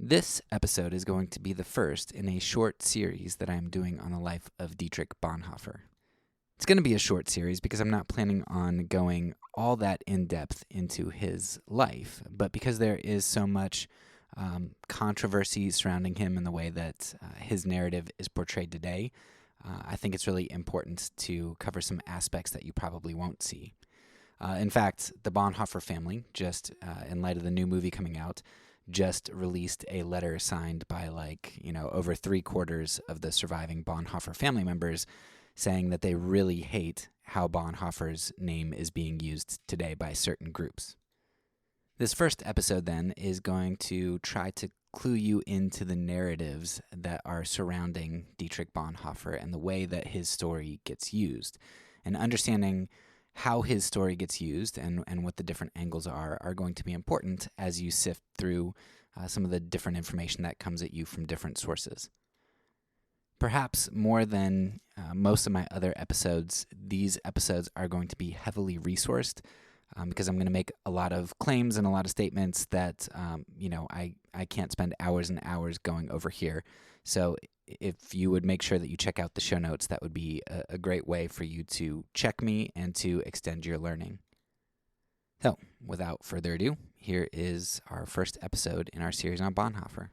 This episode is going to be the first in a short series that I'm doing on the life of Dietrich Bonhoeffer. It's going to be a short series because I'm not planning on going all that in-depth into his life, but because there is so much controversy surrounding him and the way that his narrative is portrayed today, I think it's really important to cover some aspects that you probably won't see. In fact, the Bonhoeffer family, just in light of the new movie coming out, just released a letter signed by over 3/4 of the surviving Bonhoeffer family members saying that they really hate how Bonhoeffer's name is being used today by certain groups. This first episode then is going to try to clue you into the narratives that are surrounding Dietrich Bonhoeffer and the way that his story gets used, and understanding how his story gets used and what the different angles are going to be important as you sift through some of the different information that comes at you from different sources. Perhaps more than most of my other episodes, these episodes are going to be heavily resourced because I'm going to make a lot of claims and a lot of statements that I can't spend hours and hours going over here. So if you would make sure that you check out the show notes, that would be a great way for you to check me and to extend your learning. So, without further ado, here is our first episode in our series on Bonhoeffer.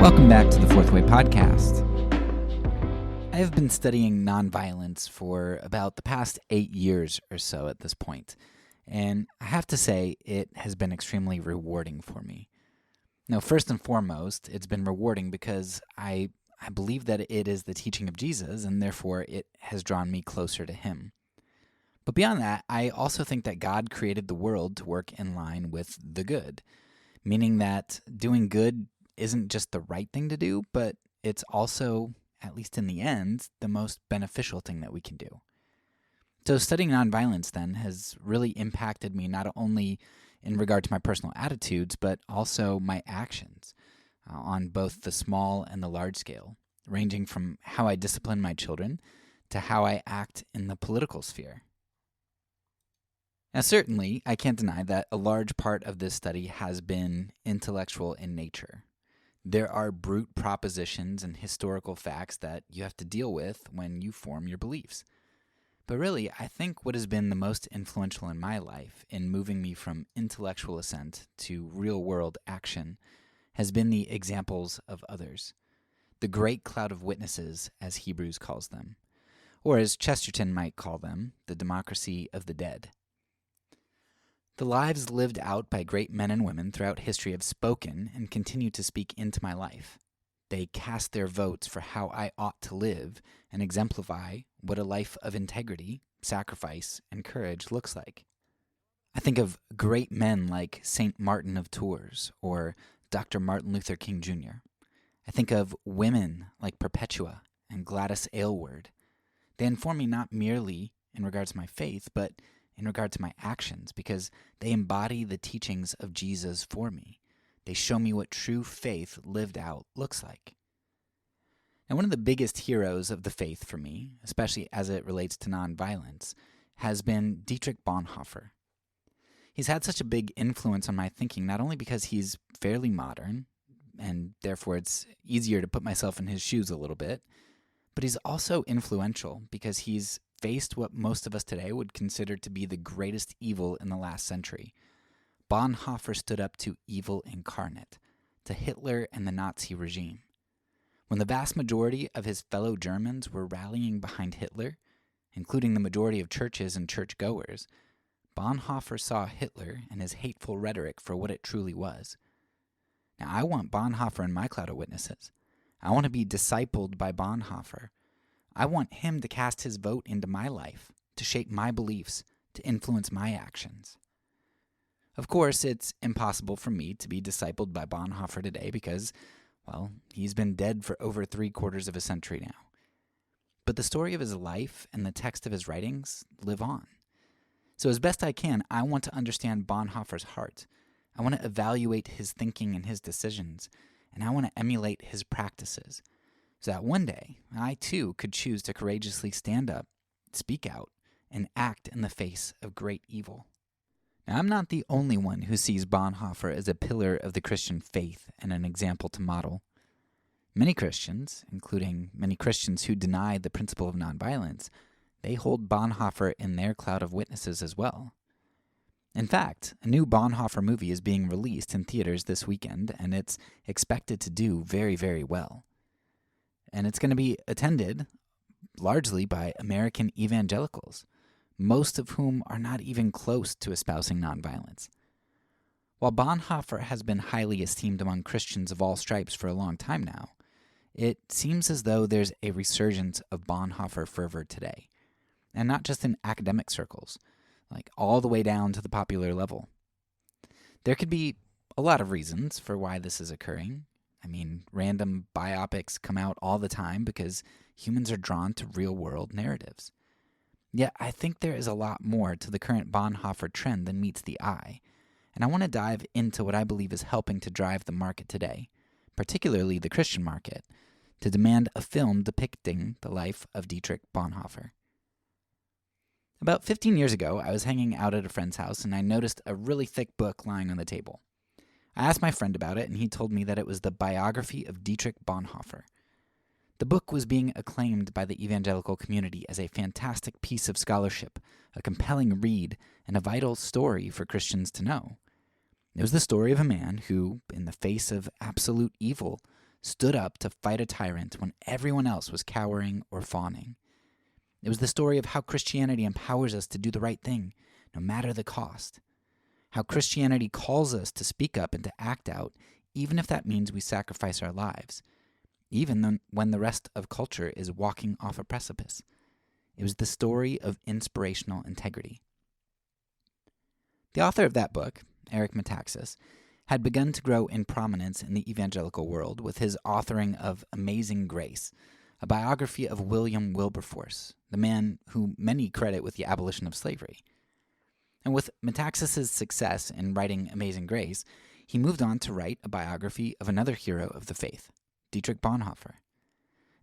Welcome back to the Fourth Way Podcast. I have been studying nonviolence for about the past 8 years or so at this point, and I have to say it has been extremely rewarding for me. Now, first and foremost, it's been rewarding because I believe that it is the teaching of Jesus, and therefore it has drawn me closer to him. But beyond that, I also think that God created the world to work in line with the good, meaning that doing good isn't just the right thing to do, but it's also, at least in the end, the most beneficial thing that we can do. So studying nonviolence then has really impacted me not only in regard to my personal attitudes, but also my actions on both the small and the large scale, ranging from how I discipline my children to how I act in the political sphere. Now, certainly, I can't deny that a large part of this study has been intellectual in nature. There are brute propositions and historical facts that you have to deal with when you form your beliefs. But really, I think what has been the most influential in my life in moving me from intellectual assent to real-world action has been the examples of others, the great cloud of witnesses, as Hebrews calls them, or as Chesterton might call them, the democracy of the dead. The lives lived out by great men and women throughout history have spoken and continue to speak into my life. They cast their votes for how I ought to live and exemplify what a life of integrity, sacrifice, and courage looks like. I think of great men like St. Martin of Tours or Dr. Martin Luther King Jr. I think of women like Perpetua and Gladys Aylward. They inform me not merely in regards to my faith, but in regard to my actions, because they embody the teachings of Jesus for me. They show me what true faith lived out looks like. Now, one of the biggest heroes of the faith for me, especially as it relates to nonviolence, has been Dietrich Bonhoeffer. He's had such a big influence on my thinking, not only because he's fairly modern, and therefore it's easier to put myself in his shoes a little bit, but he's also influential because he's faced what most of us today would consider to be the greatest evil in the last century. Bonhoeffer stood up to evil incarnate, to Hitler and the Nazi regime. When the vast majority of his fellow Germans were rallying behind Hitler, including the majority of churches and churchgoers, Bonhoeffer saw Hitler and his hateful rhetoric for what it truly was. Now, I want Bonhoeffer in my cloud of witnesses. I want to be discipled by Bonhoeffer. I want him to cast his vote into my life, to shape my beliefs, to influence my actions. Of course, it's impossible for me to be discipled by Bonhoeffer today because, well, he's been dead for over 3/4 of a century now. but the story of his life and the text of his writings live on. So as best I can, I want to understand Bonhoeffer's heart. I want to evaluate his thinking and his decisions, and I want to emulate his practices, so that one day I too could choose to courageously stand up, speak out, and act in the face of great evil. Now, I'm not the only one who sees Bonhoeffer as a pillar of the Christian faith and an example to model. Many Christians, including many Christians who deny the principle of nonviolence, they hold Bonhoeffer in their cloud of witnesses as well. In fact, a new Bonhoeffer movie is being released in theaters this weekend, and it's expected to do very, very well. And it's going to be attended largely by American evangelicals, most of whom are not even close to espousing nonviolence. While Bonhoeffer has been highly esteemed among Christians of all stripes for a long time now, it seems as though there's a resurgence of Bonhoeffer fervor today, and not just in academic circles, like all the way down to the popular level. There could be a lot of reasons for why this is occurring. I mean, random biopics come out all the time because humans are drawn to real-world narratives. Yet I think there is a lot more to the current Bonhoeffer trend than meets the eye, and I want to dive into what I believe is helping to drive the market today, particularly the Christian market, to demand a film depicting the life of Dietrich Bonhoeffer. About 15 years ago, I was hanging out at a friend's house and I noticed a really thick book lying on the table. I asked my friend about it and he told me that it was the biography of Dietrich Bonhoeffer. The book was being acclaimed by the evangelical community as a fantastic piece of scholarship, a compelling read, and a vital story for Christians to know. It was the story of a man who, in the face of absolute evil, stood up to fight a tyrant when everyone else was cowering or fawning. It was the story of how Christianity empowers us to do the right thing, no matter the cost. How Christianity calls us to speak up and to act out, even if that means we sacrifice our lives, even when the rest of culture is walking off a precipice. It was the story of inspirational integrity. The author of that book, METAXAS, had begun to grow in prominence in the evangelical world with his authoring of Amazing Grace, a biography of William Wilberforce, the man who many credit with the abolition of slavery. And with METAXAS' success in writing Amazing Grace, he moved on to write a biography of another hero of the faith, Dietrich Bonhoeffer.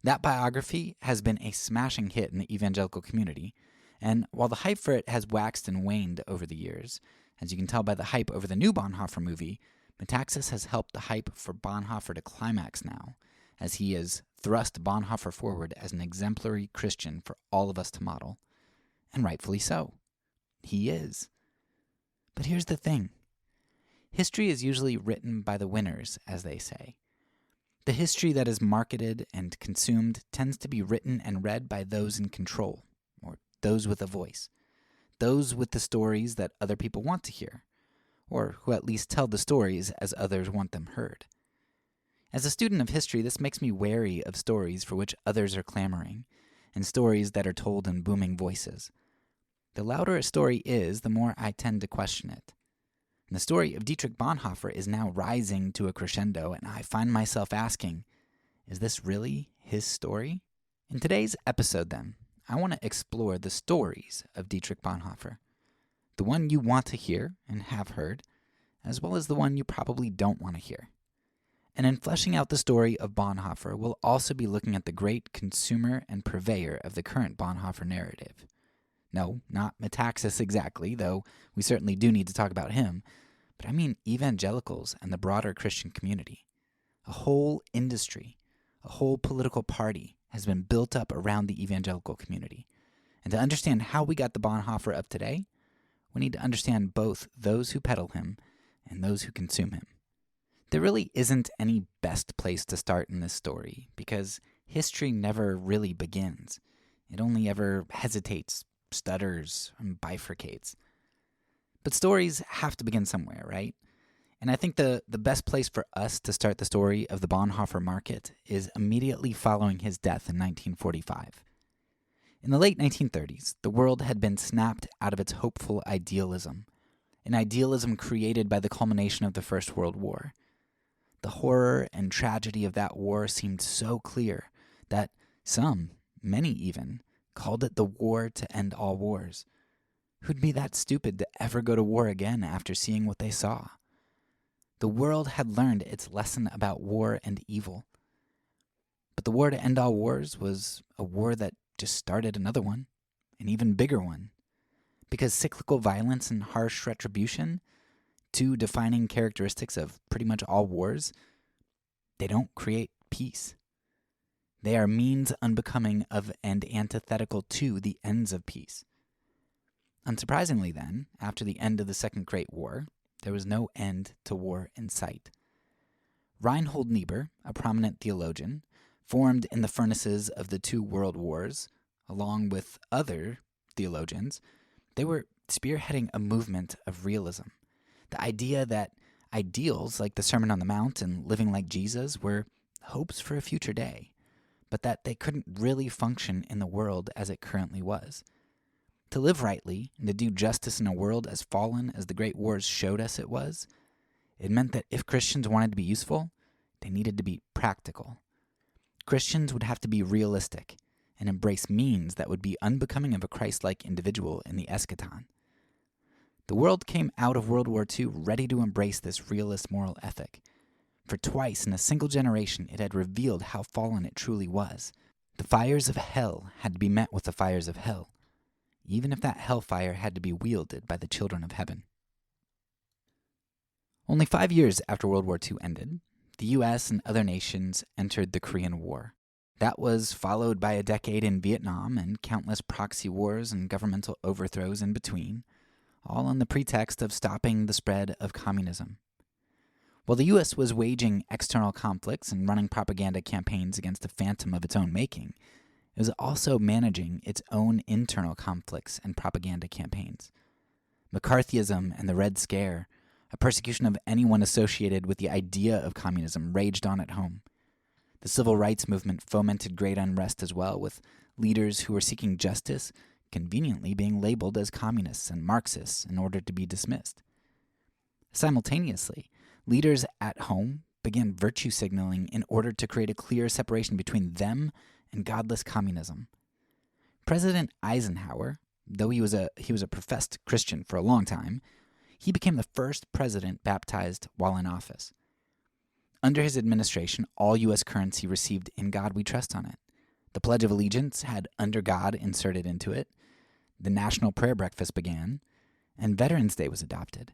That biography has been a smashing hit in the evangelical community, and while the hype for it has waxed and waned over the years, as you can tell by the hype over the new Bonhoeffer movie, METAXAS has helped the hype for Bonhoeffer to climax now, as he has thrust Bonhoeffer forward as an exemplary Christian for all of us to model. And rightfully so. He is. But here's the thing. History is usually written by the winners, as they say. The history that is marketed and consumed tends to be written and read by those in control, or those with a voice, those with the stories that other people want to hear, or who at least tell the stories as others want them heard. As a student of history, this makes me wary of stories for which others are clamoring, and stories that are told in booming voices. The louder a story is, the more I tend to question it. And the story of Dietrich Bonhoeffer is now rising to a crescendo, and I find myself asking, is this really his story? In today's episode, then, I want to explore the stories of Dietrich Bonhoeffer. The one you want to hear and have heard, as well as the one you probably don't want to hear. And in fleshing out the story of Bonhoeffer, we'll also be looking at the great consumer and purveyor of the current Bonhoeffer narrative. No, not METAXAS exactly, though we certainly do need to talk about him, but I mean evangelicals and the broader Christian community. A whole industry, a whole political party has been built up around the evangelical community. And to understand how we got the Bonhoeffer of today, we need to understand both those who peddle him and those who consume him. There really isn't any best place to start in this story, because history never really begins. It only ever hesitates, stutters, and bifurcates. But stories have to begin somewhere, right? And I think the best place for us to start the story of the Bonhoeffer market is immediately following his death in 1945. In the late 1930s, the world had been snapped out of its hopeful idealism, an idealism created by the culmination of the First World War. The horror and tragedy of that war seemed so clear that some, many even, called it the war to end all wars. Who'd be that stupid to ever go to war again after seeing what they saw? The world had learned its lesson about war and evil. But the war to end all wars was a war that just started another one, an even bigger one. Because cyclical violence and harsh retribution, two defining characteristics of pretty much all wars, they don't create peace. They are means unbecoming of and antithetical to the ends of peace. Unsurprisingly then, after the end of the Second Great War, there was no end to war in sight. Reinhold Niebuhr, a prominent theologian, formed in the furnaces of the two world wars, along with other theologians, they were spearheading a movement of realism. The idea that ideals like the Sermon on the Mount and living like Jesus were hopes for a future day, but that they couldn't really function in the world as it currently was. To live rightly and to do justice in a world as fallen as the great wars showed us it was, it meant that if Christians wanted to be useful, they needed to be practical. Christians would have to be realistic and embrace means that would be unbecoming of a Christ-like individual in the eschaton. The world came out of World War II ready to embrace this realist moral ethic. For twice in a single generation, it had revealed how fallen it truly was. The fires of hell had to be met with the fires of hell, even if that hellfire had to be wielded by the children of heaven. Only 5 years after World War II ended, the U.S. and other nations entered the Korean War. That was followed by a decade in Vietnam and countless proxy wars and governmental overthrows in between, all on the pretext of stopping the spread of communism. While the U.S. was waging external conflicts and running propaganda campaigns against a phantom of its own making, it was also managing its own internal conflicts and propaganda campaigns. McCarthyism and the Red Scare, a persecution of anyone associated with the idea of communism, raged on at home. The civil rights movement fomented great unrest as well, with leaders who were seeking justice conveniently being labeled as communists and Marxists in order to be dismissed. Simultaneously, leaders at home began virtue signaling in order to create a clear separation between them and godless communism. President Eisenhower, though he was a professed Christian for a long time, he became the first president baptized while in office. Under his administration, all U.S. currency received "In God We Trust" on it. The Pledge of Allegiance had "Under God" inserted into it. The National Prayer Breakfast began, and Veterans Day was adopted.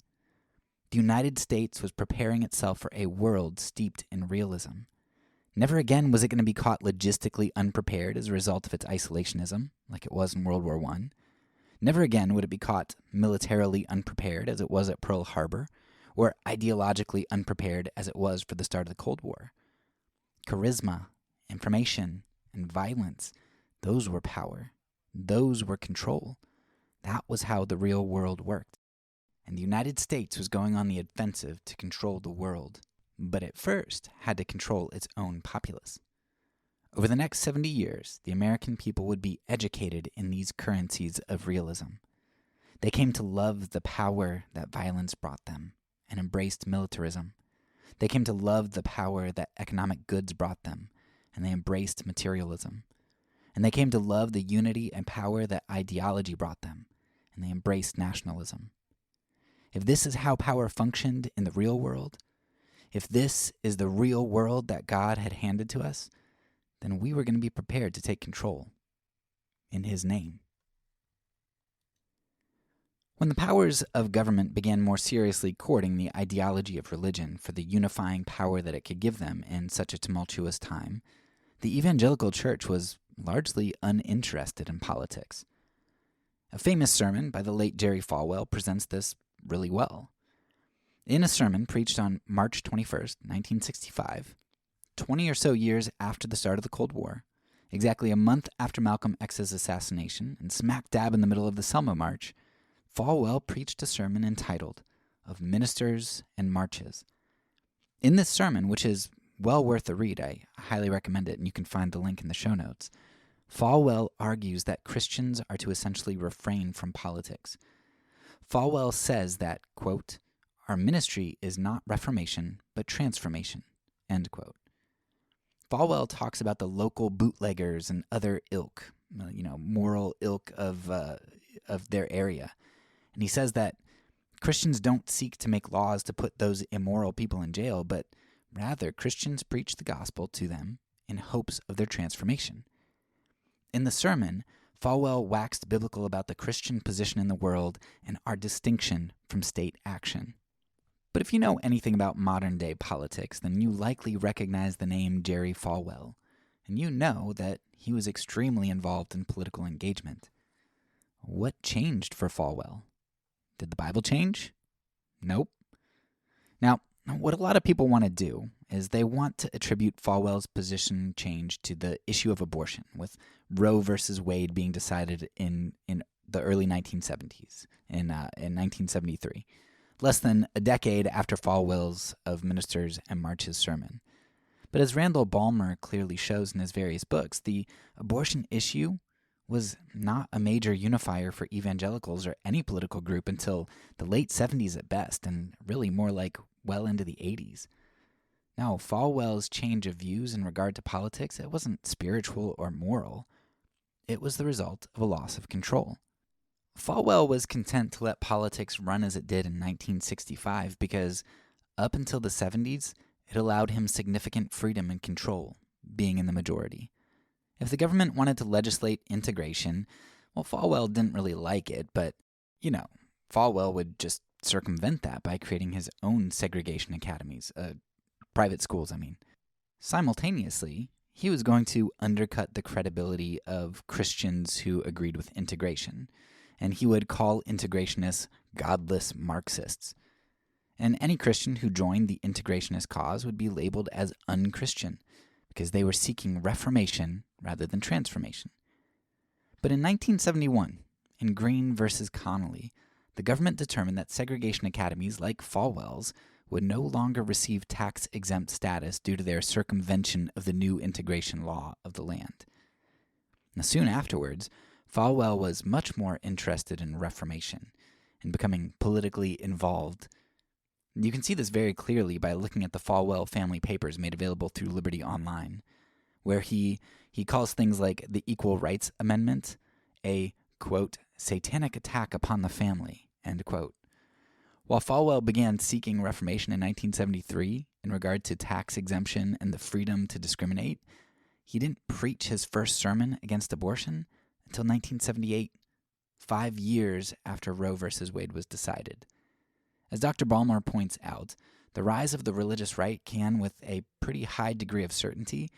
The United States was preparing itself for a world steeped in realism. Never again was it going to be caught logistically unprepared as a result of its isolationism, like it was in World War I. Never again would it be caught militarily unprepared as it was at Pearl Harbor, or ideologically unprepared as it was for the start of the Cold War. Charisma, information, and violence, those were power. Those were control. That was how the real world worked. And the United States was going on the offensive to control the world, but at first had to control its own populace. Over the next 70 years, the American people would be educated in these currencies of realism. They came to love the power that violence brought them and embraced militarism. They came to love the power that economic goods brought them, and they embraced materialism. And they came to love the unity and power that ideology brought them, and they embraced nationalism. If this is how power functioned in the real world, if this is the real world that God had handed to us, then we were going to be prepared to take control in His name. When the powers of government began more seriously courting the ideology of religion for the unifying power that it could give them in such a tumultuous time, the evangelical church was largely uninterested in politics. A famous sermon by the late Jerry Falwell presents this really well. In a sermon preached on March 21st, 1965, 20 or so years after the start of the Cold War, exactly a month after Malcolm X's assassination and smack dab in the middle of the Selma March, Falwell preached a sermon entitled "Of Ministers and Marches." In this sermon, which is well worth a read, I highly recommend it, and you can find the link in the show notes, Falwell argues that Christians are to essentially refrain from politics. Falwell says that, quote, "Our ministry is not reformation, but transformation," end quote. Falwell talks about the local bootleggers and other ilk, moral ilk of their area. And he says that Christians don't seek to make laws to put those immoral people in jail, but rather Christians preach the gospel to them in hopes of their transformation. In the sermon, Falwell waxed biblical about the Christian position in the world and our distinction from state action. But if you know anything about modern-day politics, then you likely recognize the name Jerry Falwell, and you know that he was extremely involved in political engagement. What changed for Falwell? Did the Bible change? Nope. Now, what a lot of people want to do is they want to attribute Falwell's position change to the issue of abortion, with Roe versus Wade being decided in the early 1970s, in 1973, less than a decade after Falwell's Of Ministers and Marches sermon. But as Randall Balmer clearly shows in his various books, the abortion issue was not a major unifier for evangelicals or any political group until the late 70s at best, and really more like well into the 80s. Now, Falwell's change of views in regard to politics, it wasn't spiritual or moral. It was the result of a loss of control. Falwell was content to let politics run as it did in 1965 because up until the 70s, it allowed him significant freedom and control, being in the majority. If the government wanted to legislate integration, well, Falwell didn't really like it, but, Falwell would just circumvent that by creating his own segregation academies, private schools, I mean. Simultaneously, he was going to undercut the credibility of Christians who agreed with integration, and he would call integrationists godless Marxists. And any Christian who joined the integrationist cause would be labeled as unchristian, because they were seeking reformation rather than transformation. But in 1971, in Green versus Connolly, the government determined that segregation academies like Falwell's would no longer receive tax-exempt status due to their circumvention of the new integration law of the land. Now, soon afterwards, Falwell was much more interested in reformation and becoming politically involved. You can see this very clearly by looking at the Falwell family papers made available through Liberty Online, where he calls things like the Equal Rights Amendment a, quote, satanic attack upon the family, end quote. While Falwell began seeking reformation in 1973 in regard to tax exemption and the freedom to discriminate, he didn't preach his first sermon against abortion until 1978, 5 years after Roe versus Wade was decided. As Dr. Balmer points out, the rise of the religious right can, with a pretty high degree of certainty,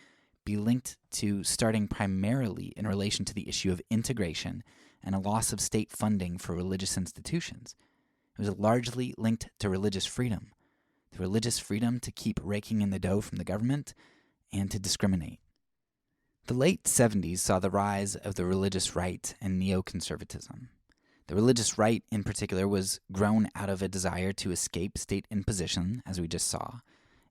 be linked to starting primarily in relation to the issue of integration and a loss of state funding for religious institutions. It was largely linked to religious freedom, the religious freedom to keep raking in the dough from the government and to discriminate. The late 70s saw the rise of the religious right and neoconservatism. The religious right, in particular, was grown out of a desire to escape state imposition, as we just saw,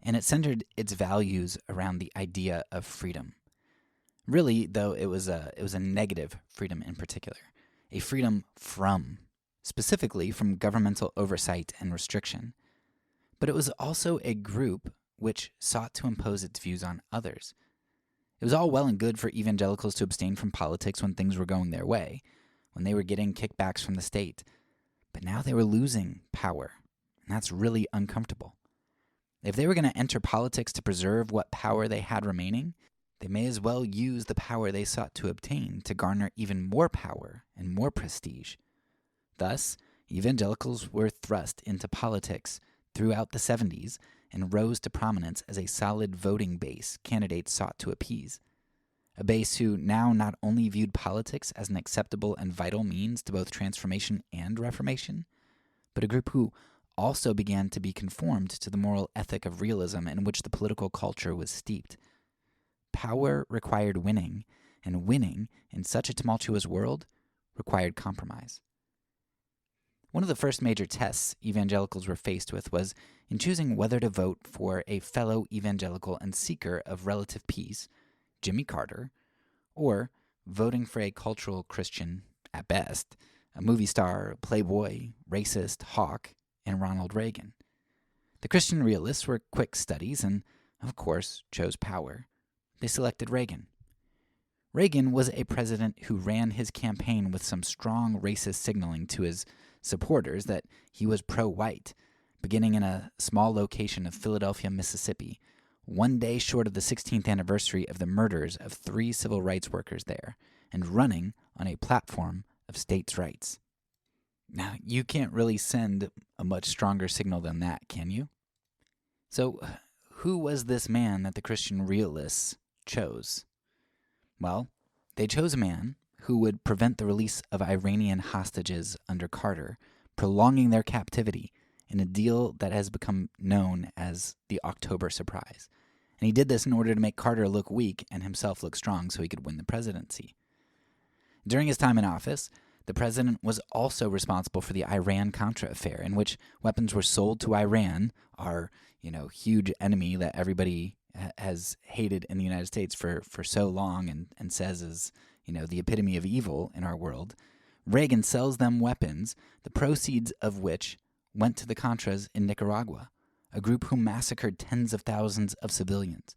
and it centered its values around the idea of freedom. Really, though, it was a negative freedom in particular, a freedom from, specifically from governmental oversight and restriction. But it was also a group which sought to impose its views on others. It was all well and good for evangelicals to abstain from politics when things were going their way, when they were getting kickbacks from the state. But now they were losing power, and that's really uncomfortable. If they were going to enter politics to preserve what power they had remaining, they may as well use the power they sought to obtain to garner even more power and more prestige. Thus, evangelicals were thrust into politics throughout the 70s and rose to prominence as a solid voting base candidates sought to appease. A base who now not only viewed politics as an acceptable and vital means to both transformation and reformation, but a group who also began to be conformed to the moral ethic of realism in which the political culture was steeped. Power required winning, and winning in such a tumultuous world required compromise. One of the first major tests evangelicals were faced with was in choosing whether to vote for a fellow evangelical and seeker of relative peace, Jimmy Carter, or voting for a cultural Christian, at best, a movie star, playboy, racist, hawk, and Ronald Reagan. The Christian realists were quick studies and, of course, chose power. they selected Reagan. Reagan was a president who ran his campaign with some strong racist signaling to his supporters that he was pro-white, beginning in a small location of Philadelphia, Mississippi, one day short of the 16th anniversary of the murders of 3 civil rights workers there, and running on a platform of states' rights. Now, you can't really send a much stronger signal than that, can you? So, who was this man that the Christian realists chose? Well, they chose a man who would prevent the release of Iranian hostages under Carter, prolonging their captivity in a deal that has become known as the October Surprise. And he did this in order to make Carter look weak and himself look strong so he could win the presidency. During his time in office, the president was also responsible for the Iran-Contra affair, in which weapons were sold to Iran, our huge enemy that everybody has hated in the United States for so long and says is the epitome of evil in our world. Reagan sells them weapons, the proceeds of which went to the Contras in Nicaragua, a group who massacred tens of thousands of civilians.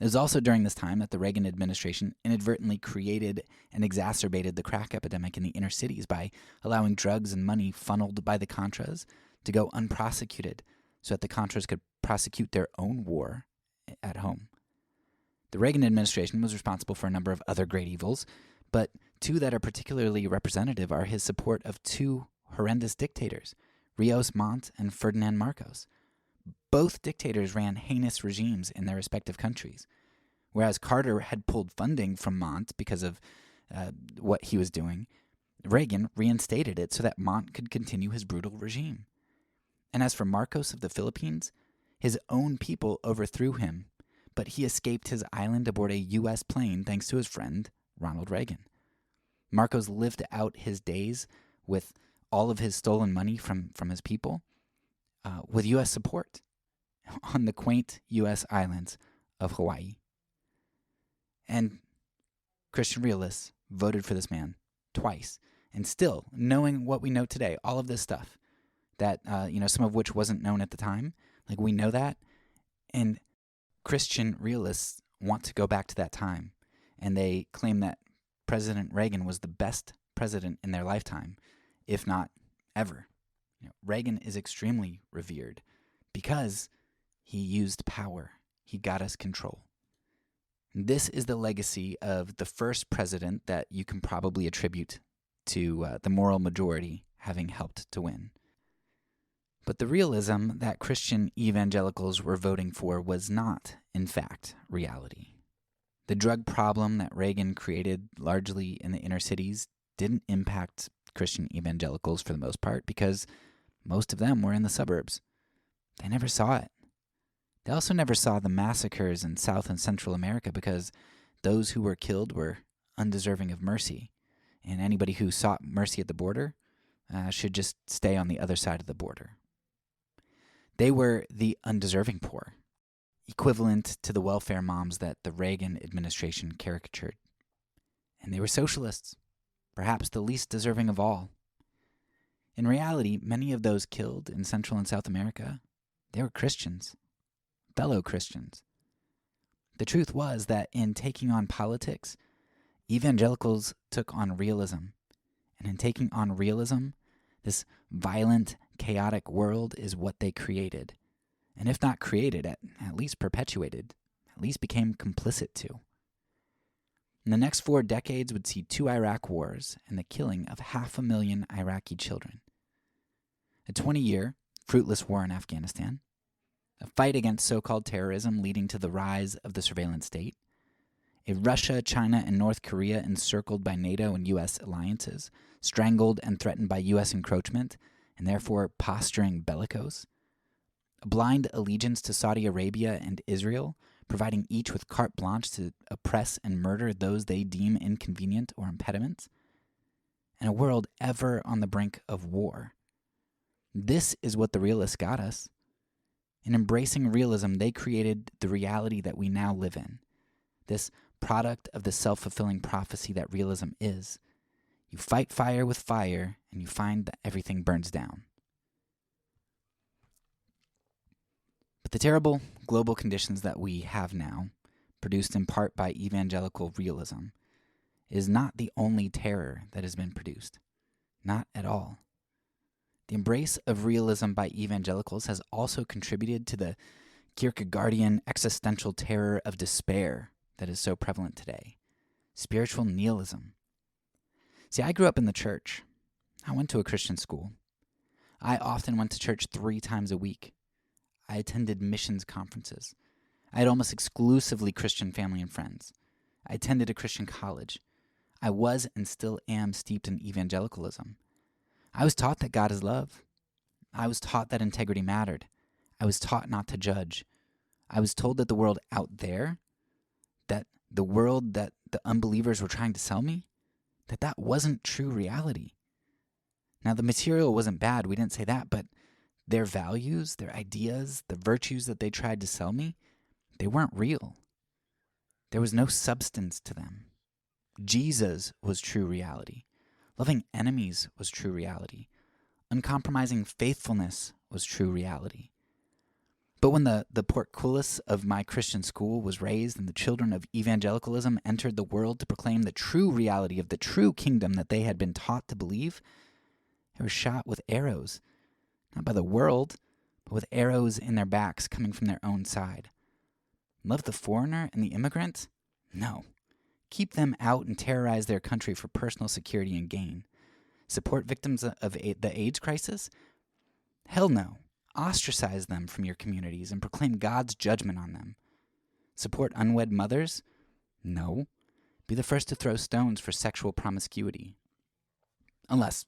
It was also during this time that the Reagan administration inadvertently created and exacerbated the crack epidemic in the inner cities by allowing drugs and money funneled by the Contras to go unprosecuted so that the Contras could prosecute their own war at home. The Reagan administration was responsible for a number of other great evils, but 2 that are particularly representative are his support of 2 horrendous dictators, Rios Montt and Ferdinand Marcos. Both dictators ran heinous regimes in their respective countries. Whereas Carter had pulled funding from Montt because of what he was doing, Reagan reinstated it so that Montt could continue his brutal regime. And as for Marcos of the Philippines, his own people overthrew him, but he escaped his island aboard a U.S. plane thanks to his friend, Ronald Reagan. Marcos lived out his days with all of his stolen money from his people with U.S. support on the quaint U.S. islands of Hawaii. And Christian realists voted for this man twice. And still, knowing what we know today, all of this stuff, that, some of which wasn't known at the time, like we know that, and Christian realists want to go back to that time, and they claim that President Reagan was the best president in their lifetime, if not ever. Reagan is extremely revered because he used power. He got us control. This is the legacy of the first president that you can probably attribute to the moral majority having helped to win. But the realism that Christian evangelicals were voting for was not, in fact, reality. The drug problem that Reagan created largely in the inner cities didn't impact Christian evangelicals for the most part because most of them were in the suburbs. They never saw it. They also never saw the massacres in South and Central America because those who were killed were undeserving of mercy, and anybody who sought mercy at the border should just stay on the other side of the border. They were the undeserving poor, equivalent to the welfare moms that the Reagan administration caricatured. And they were socialists, perhaps the least deserving of all. In reality, many of those killed in Central and South America, they were Christians, fellow Christians. The truth was that in taking on politics, evangelicals took on realism. And in taking on realism, this violent, chaotic world is what they created. And if not created, at least perpetuated, at least became complicit to. And the next 4 decades would see 2 Iraq wars and the killing of 500,000 Iraqi children. A 20-year, fruitless war in Afghanistan, a fight against so-called terrorism leading to the rise of the surveillance state, a Russia, China, and North Korea encircled by NATO and U.S. alliances, strangled and threatened by U.S. encroachment, and therefore posturing bellicose, a blind allegiance to Saudi Arabia and Israel, providing each with carte blanche to oppress and murder those they deem inconvenient or impediments, and a world ever on the brink of war. This is what the realists got us. In embracing realism, they created the reality that we now live in, this product of the self-fulfilling prophecy that realism is. You fight fire with fire, and you find that everything burns down. But the terrible global conditions that we have now produced in part by evangelical realism, is not the only terror that has been produced. Not at all. The embrace of realism by evangelicals has also contributed to the Kierkegaardian existential terror of despair that is so prevalent today. Spiritual nihilism. See, I grew up in the church. I went to a Christian school. I often went to church 3 times a week. I attended missions conferences. I had almost exclusively Christian family and friends. I attended a Christian college. I was and still am steeped in evangelicalism. I was taught that God is love. I was taught that integrity mattered. I was taught not to judge. I was told that the world out there, that the world that the unbelievers were trying to sell me, that wasn't true reality. Now, the material wasn't bad, we didn't say that, but their values, their ideas, the virtues that they tried to sell me, they weren't real. There was no substance to them. Jesus was true reality. Loving enemies was true reality. Uncompromising faithfulness was true reality. But when the portcullis of my Christian school was raised and the children of evangelicalism entered the world to proclaim the true reality of the true kingdom that they had been taught to believe, they were shot with arrows, not by the world, but with arrows in their backs coming from their own side. Love the foreigner and the immigrant? No. Keep them out and terrorize their country for personal security and gain. Support victims of the AIDS crisis? Hell no. Ostracize them from your communities and proclaim God's judgment on them. Support unwed mothers? No. Be the first to throw stones for sexual promiscuity. Unless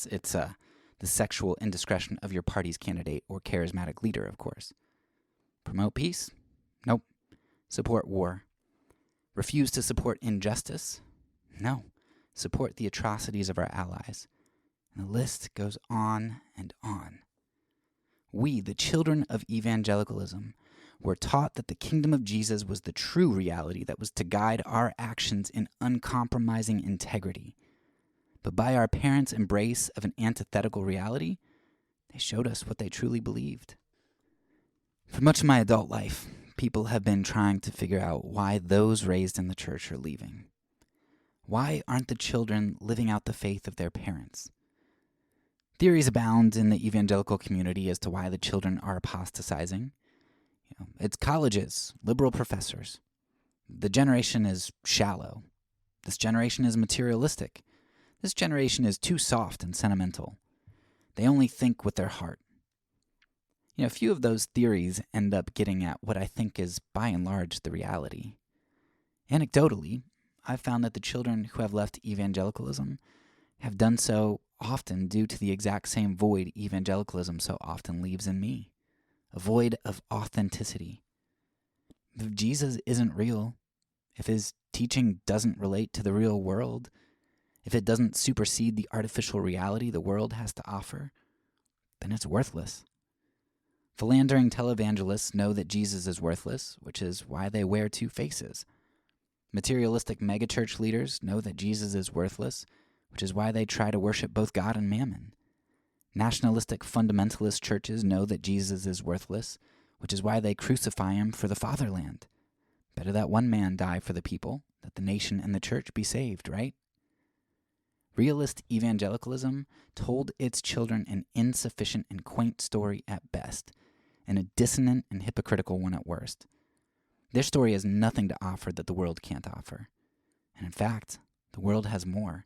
it's the sexual indiscretion of your party's candidate or charismatic leader, of course. Promote peace? Nope. Support war. Refuse to support injustice? No. Support the atrocities of our allies. And the list goes on and on. We, the children of evangelicalism, were taught that the kingdom of Jesus was the true reality that was to guide our actions in uncompromising integrity. But by our parents' embrace of an antithetical reality, they showed us what they truly believed. For much of my adult life, people have been trying to figure out why those raised in the church are leaving. Why aren't the children living out the faith of their parents? Theories abound in the evangelical community as to why the children are apostatizing. It's colleges, liberal professors. The generation is shallow. This generation is materialistic. This generation is too soft and sentimental. They only think with their heart. A few of those theories end up getting at what I think is, by and large, the reality. Anecdotally, I've found that the children who have left evangelicalism have done so often due to the exact same void evangelicalism so often leaves in me. A void of authenticity. If Jesus isn't real, if his teaching doesn't relate to the real world, if it doesn't supersede the artificial reality the world has to offer, then it's worthless. Philandering televangelists know that Jesus is worthless, which is why they wear 2 faces. Materialistic megachurch leaders know that Jesus is worthless, which is why they try to worship both God and mammon. Nationalistic fundamentalist churches know that Jesus is worthless, which is why they crucify him for the fatherland. Better that one man die for the people, that the nation and the church be saved, right? Realist evangelicalism told its children an insufficient and quaint story at best, and a dissonant and hypocritical one at worst. Their story has nothing to offer that the world can't offer. And in fact, the world has more.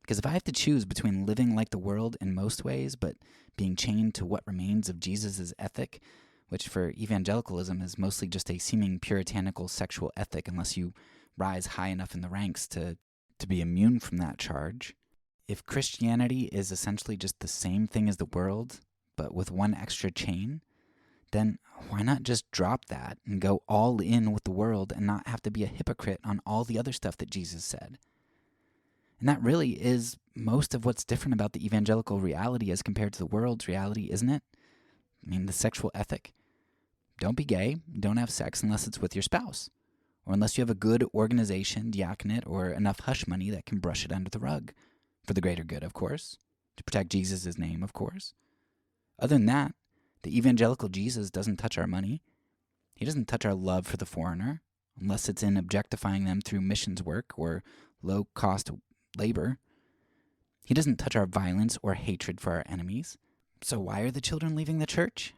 Because if I have to choose between living like the world in most ways, but being chained to what remains of Jesus' ethic, which for evangelicalism is mostly just a seeming puritanical sexual ethic unless you rise high enough in the ranks to be immune from that charge. If Christianity is essentially just the same thing as the world, but with one extra chain, then why not just drop that and go all in with the world and not have to be a hypocrite on all the other stuff that Jesus said? And that really is most of what's different about the evangelical reality as compared to the world's reality, isn't it? I mean, the sexual ethic. Don't be gay, don't have sex unless it's with your spouse, or unless you have a good organization, diaconate, or enough hush money that can brush it under the rug. For the greater good, of course. To protect Jesus' name, of course. Other than that, the evangelical Jesus doesn't touch our money. He doesn't touch our love for the foreigner, unless it's in objectifying them through missions work or low-cost labor. He doesn't touch our violence or hatred for our enemies. So why are the children leaving the church?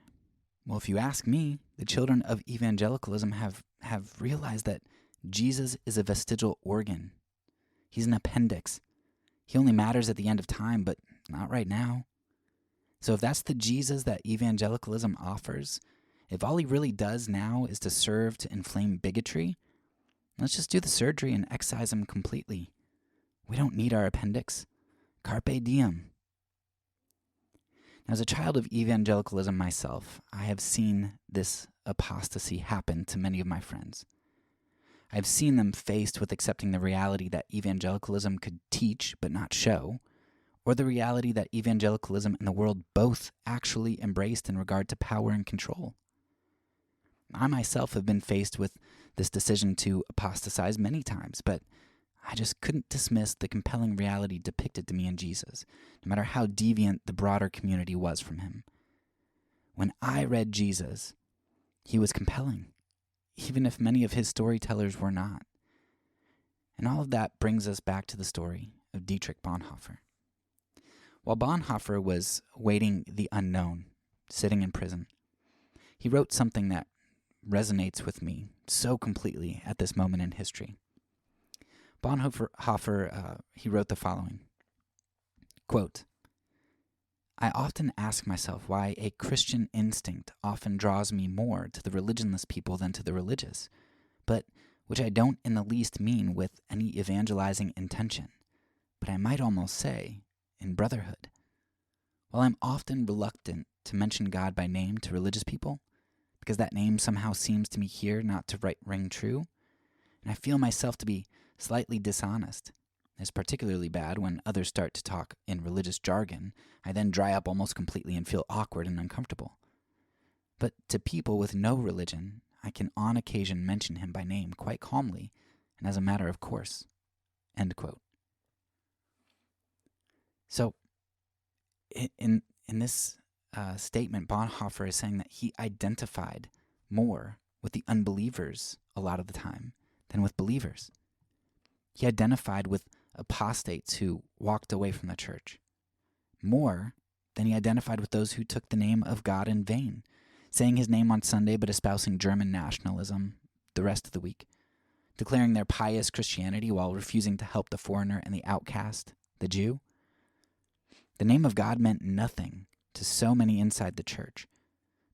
Well, if you ask me, the children of evangelicalism have realized that Jesus is a vestigial organ. He's an appendix. He only matters at the end of time, but not right now. So if that's the Jesus that evangelicalism offers, if all he really does now is to serve to inflame bigotry, let's just do the surgery and excise him completely. We don't need our appendix. Carpe diem. Now, as a child of evangelicalism myself, I have seen this apostasy happen to many of my friends. I've seen them faced with accepting the reality that evangelicalism could teach but not show, or the reality that evangelicalism and the world both actually embraced in regard to power and control. I myself have been faced with this decision to apostatize many times, but I just couldn't dismiss the compelling reality depicted to me in Jesus, no matter how deviant the broader community was from him. When I read Jesus, he was compelling, even if many of his storytellers were not. And all of that brings us back to the story of Dietrich Bonhoeffer. While Bonhoeffer was waiting the unknown, sitting in prison, he wrote something that resonates with me so completely at this moment in history. Bonhoeffer, he wrote the following, quote, "I often ask myself why a Christian instinct often draws me more to the religionless people than to the religious, but which I don't in the least mean with any evangelizing intention, but I might almost say in brotherhood. While I'm often reluctant to mention God by name to religious people, because that name somehow seems to me here not to ring true, and I feel myself to be slightly dishonest. It's particularly bad when others start to talk in religious jargon. I then dry up almost completely and feel awkward and uncomfortable. But to people with no religion, I can on occasion mention him by name quite calmly and as a matter of course." End quote. So, in this statement, Bonhoeffer is saying that he identified more with the unbelievers a lot of the time than with believers. He identified with apostates who walked away from the church more than he identified with those who took the name of God in vain, saying his name on Sunday but espousing German nationalism the rest of the week, declaring their pious Christianity while refusing to help the foreigner and the outcast, the Jew. The name of God meant nothing to so many inside the church,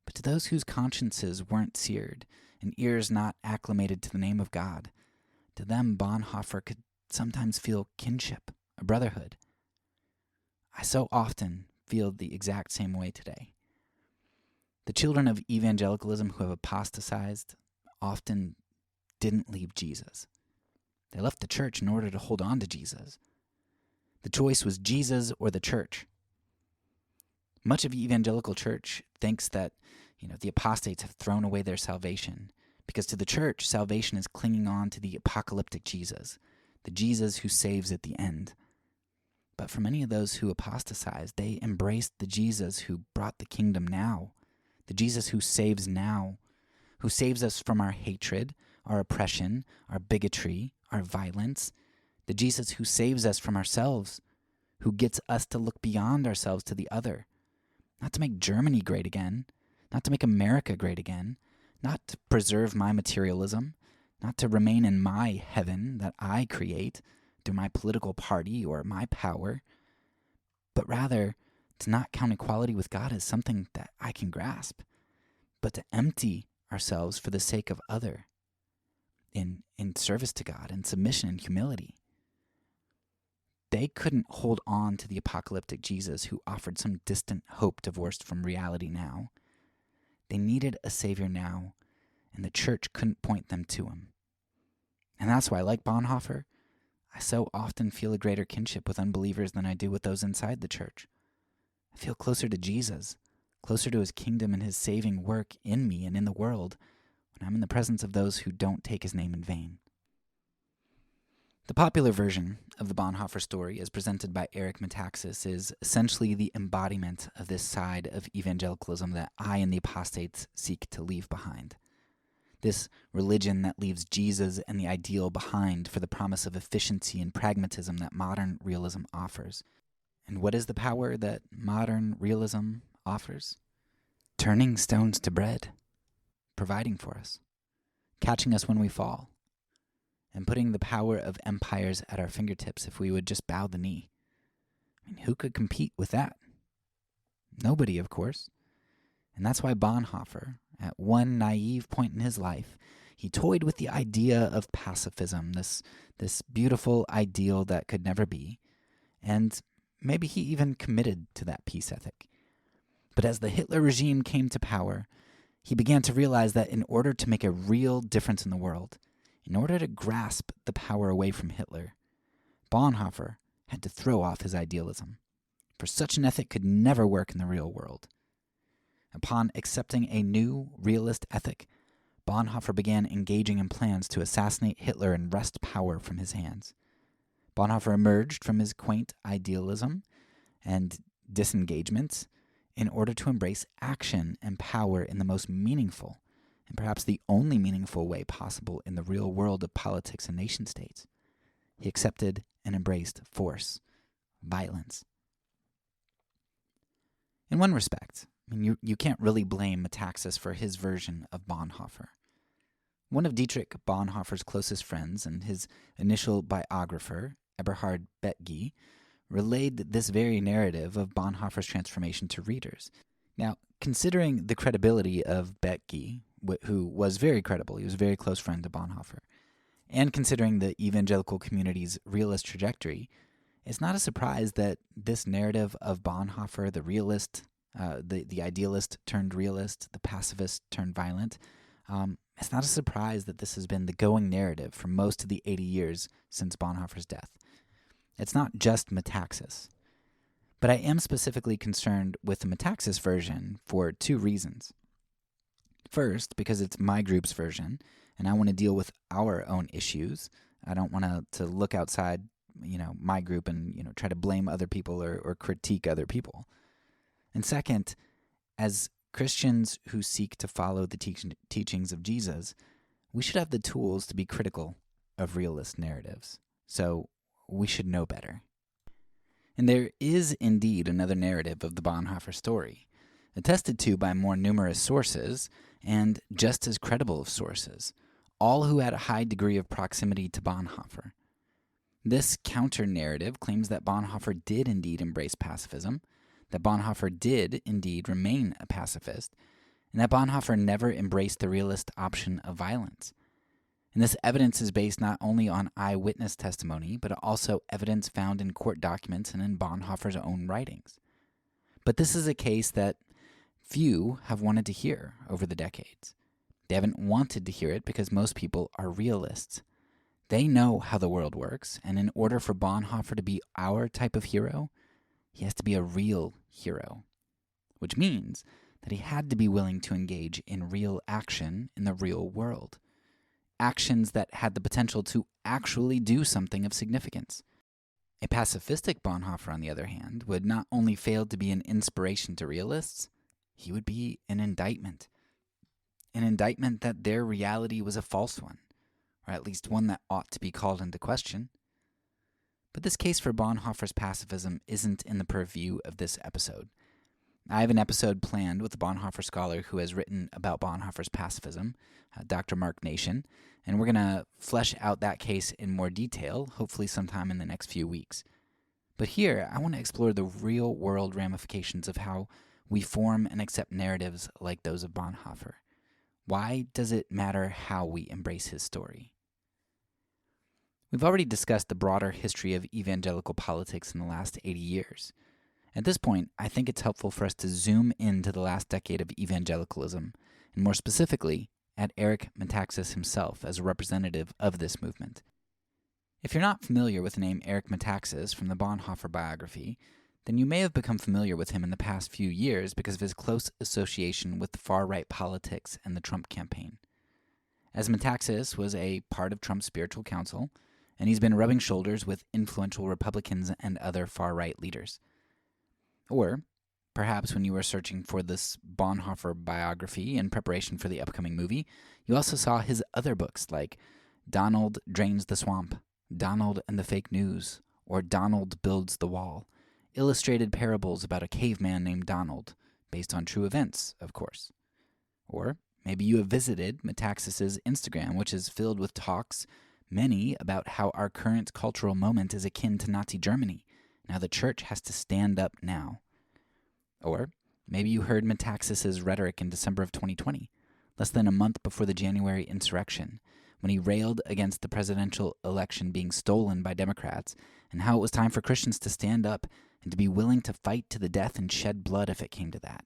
but to those whose consciences weren't seared and ears not acclimated to the name of God, to them Bonhoeffer could sometimes feel kinship, a brotherhood. I so often feel the exact same way today. The children of evangelicalism who have apostatized often didn't leave Jesus. They left the church in order to hold on to Jesus. The choice was Jesus or the church. Much of the evangelical church thinks that, the apostates have thrown away their salvation, because to the church, salvation is clinging on to the apocalyptic Jesus, the Jesus who saves at the end. But for many of those who apostatized, they embraced the Jesus who brought the kingdom now, the Jesus who saves now, who saves us from our hatred, our oppression, our bigotry, our violence, the Jesus who saves us from ourselves, who gets us to look beyond ourselves to the other, not to make Germany great again, not to make America great again, not to preserve my materialism, not to remain in my heaven that I create through my political party or my power, but rather to not count equality with God as something that I can grasp, but to empty ourselves for the sake of other, in service to God, in submission and humility. They couldn't hold on to the apocalyptic Jesus who offered some distant hope divorced from reality now. They needed a Savior now, and the church couldn't point them to him. And that's why, like Bonhoeffer, I so often feel a greater kinship with unbelievers than I do with those inside the church. I feel closer to Jesus, closer to his kingdom and his saving work in me and in the world when I'm in the presence of those who don't take his name in vain. The popular version of the Bonhoeffer story, as presented by Eric METAXAS, is essentially the embodiment of this side of evangelicalism that I and the apostates seek to leave behind. this religion that leaves Jesus and the ideal behind for the promise of efficiency and pragmatism that modern realism offers. And what is the power that modern realism offers? Turning stones to bread, providing for us, catching us when we fall, and putting the power of empires at our fingertips if we would just bow the knee. I mean, who could compete with that? Nobody, of course. And that's why Bonhoeffer, at one naive point in his life, he toyed with the idea of pacifism, this beautiful ideal that could never be, and maybe he even committed to that peace ethic. But as the Hitler regime came to power, he began to realize that in order to make a real difference in the world, in order to grasp the power away from Hitler, Bonhoeffer had to throw off his idealism, for such an ethic could never work in the real world. Upon accepting a new realist ethic, Bonhoeffer began engaging in plans to assassinate Hitler and wrest power from his hands. Bonhoeffer emerged from his quaint idealism and disengagement in order to embrace action and power in the most meaningful, and perhaps the only meaningful way possible in the real world of politics and nation-states. He accepted and embraced force, violence. In one respect, you can't really blame METAXAS for his version of Bonhoeffer. One of Dietrich Bonhoeffer's closest friends and his initial biographer, Eberhard Bethge, relayed this very narrative of Bonhoeffer's transformation to readers. Now, considering the credibility of Bethge, who was very credible, he was a very close friend to Bonhoeffer, and considering the evangelical community's realist trajectory, it's not a surprise that this narrative of Bonhoeffer, the realist, the idealist turned realist, the pacifist turned violent, it's not a surprise that this has been the going narrative for most of the 80 years since Bonhoeffer's death. It's not just METAXAS. But I am specifically concerned with the METAXAS version for two reasons. First, because it's my group's version, and I want to deal with our own issues. I don't want to look outside, my group and, try to blame other people or critique other people. And second, as Christians who seek to follow the teachings of Jesus, we should have the tools to be critical of realist narratives. So we should know better. And there is indeed another narrative of the Bonhoeffer story, attested to by more numerous sources and just as credible of sources, all who had a high degree of proximity to Bonhoeffer. This counter-narrative claims that Bonhoeffer did indeed embrace pacifism, that Bonhoeffer did indeed remain a pacifist, and that Bonhoeffer never embraced the realist option of violence. And this evidence is based not only on eyewitness testimony, but also evidence found in court documents and in Bonhoeffer's own writings. But this is a case that few have wanted to hear over the decades. They haven't wanted to hear it because most people are realists. They know how the world works, and in order for Bonhoeffer to be our type of hero, he has to be a real hero, which means that he had to be willing to engage in real action in the real world. Actions that had the potential to actually do something of significance. A pacifistic Bonhoeffer, on the other hand, would not only fail to be an inspiration to realists, he would be an indictment. An indictment that their reality was a false one, or at least one that ought to be called into question. But this case for Bonhoeffer's pacifism isn't in the purview of this episode. I have an episode planned with a Bonhoeffer scholar who has written about Bonhoeffer's pacifism, Dr. Mark Nation, and we're going to flesh out that case in more detail, hopefully sometime in the next few weeks. But here, I want to explore the real-world ramifications of how we form and accept narratives like those of Bonhoeffer. Why does it matter how we embrace his story? We've already discussed the broader history of evangelical politics in the last 80 years. At this point, I think it's helpful for us to zoom into the last decade of evangelicalism, and more specifically, at Eric METAXAS himself as a representative of this movement. If you're not familiar with the name Eric METAXAS from the Bonhoeffer biography, then you may have become familiar with him in the past few years because of his close association with far-right politics and the Trump campaign. As METAXAS was a part of Trump's spiritual council, and he's been rubbing shoulders with influential Republicans and other far-right leaders. Or, perhaps when you were searching for this Bonhoeffer biography in preparation for the upcoming movie, you also saw his other books like Donald Drains the Swamp, Donald and the Fake News, or Donald Builds the Wall, illustrated parables about a caveman named Donald, based on true events, of course. Or maybe you have visited METAXAS' Instagram, which is filled with talks, many about how our current cultural moment is akin to Nazi Germany. Now the church has to stand up now. Or maybe you heard METAXAS' rhetoric in December of 2020, less than a month before the January insurrection, when he railed against the presidential election being stolen by Democrats and how it was time for Christians to stand up and to be willing to fight to the death and shed blood if it came to that.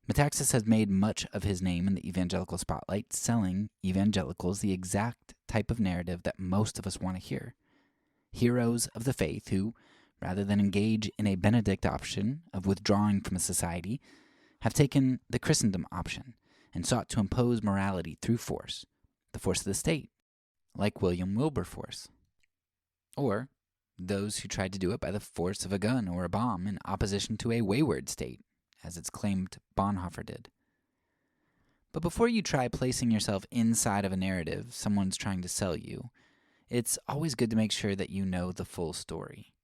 METAXAS has made much of his name in the evangelical spotlight, selling evangelicals the exact type of narrative that most of us want to hear. Heroes of the faith who, rather than engage in a Benedict option of withdrawing from a society, have taken the Christendom option and sought to impose morality through force, the force of the state, like William Wilberforce. Or those who tried to do it by the force of a gun or a bomb in opposition to a wayward state, as it's claimed Bonhoeffer did. But before you try placing yourself inside of a narrative someone's trying to sell you, it's always good to make sure that you know the full story.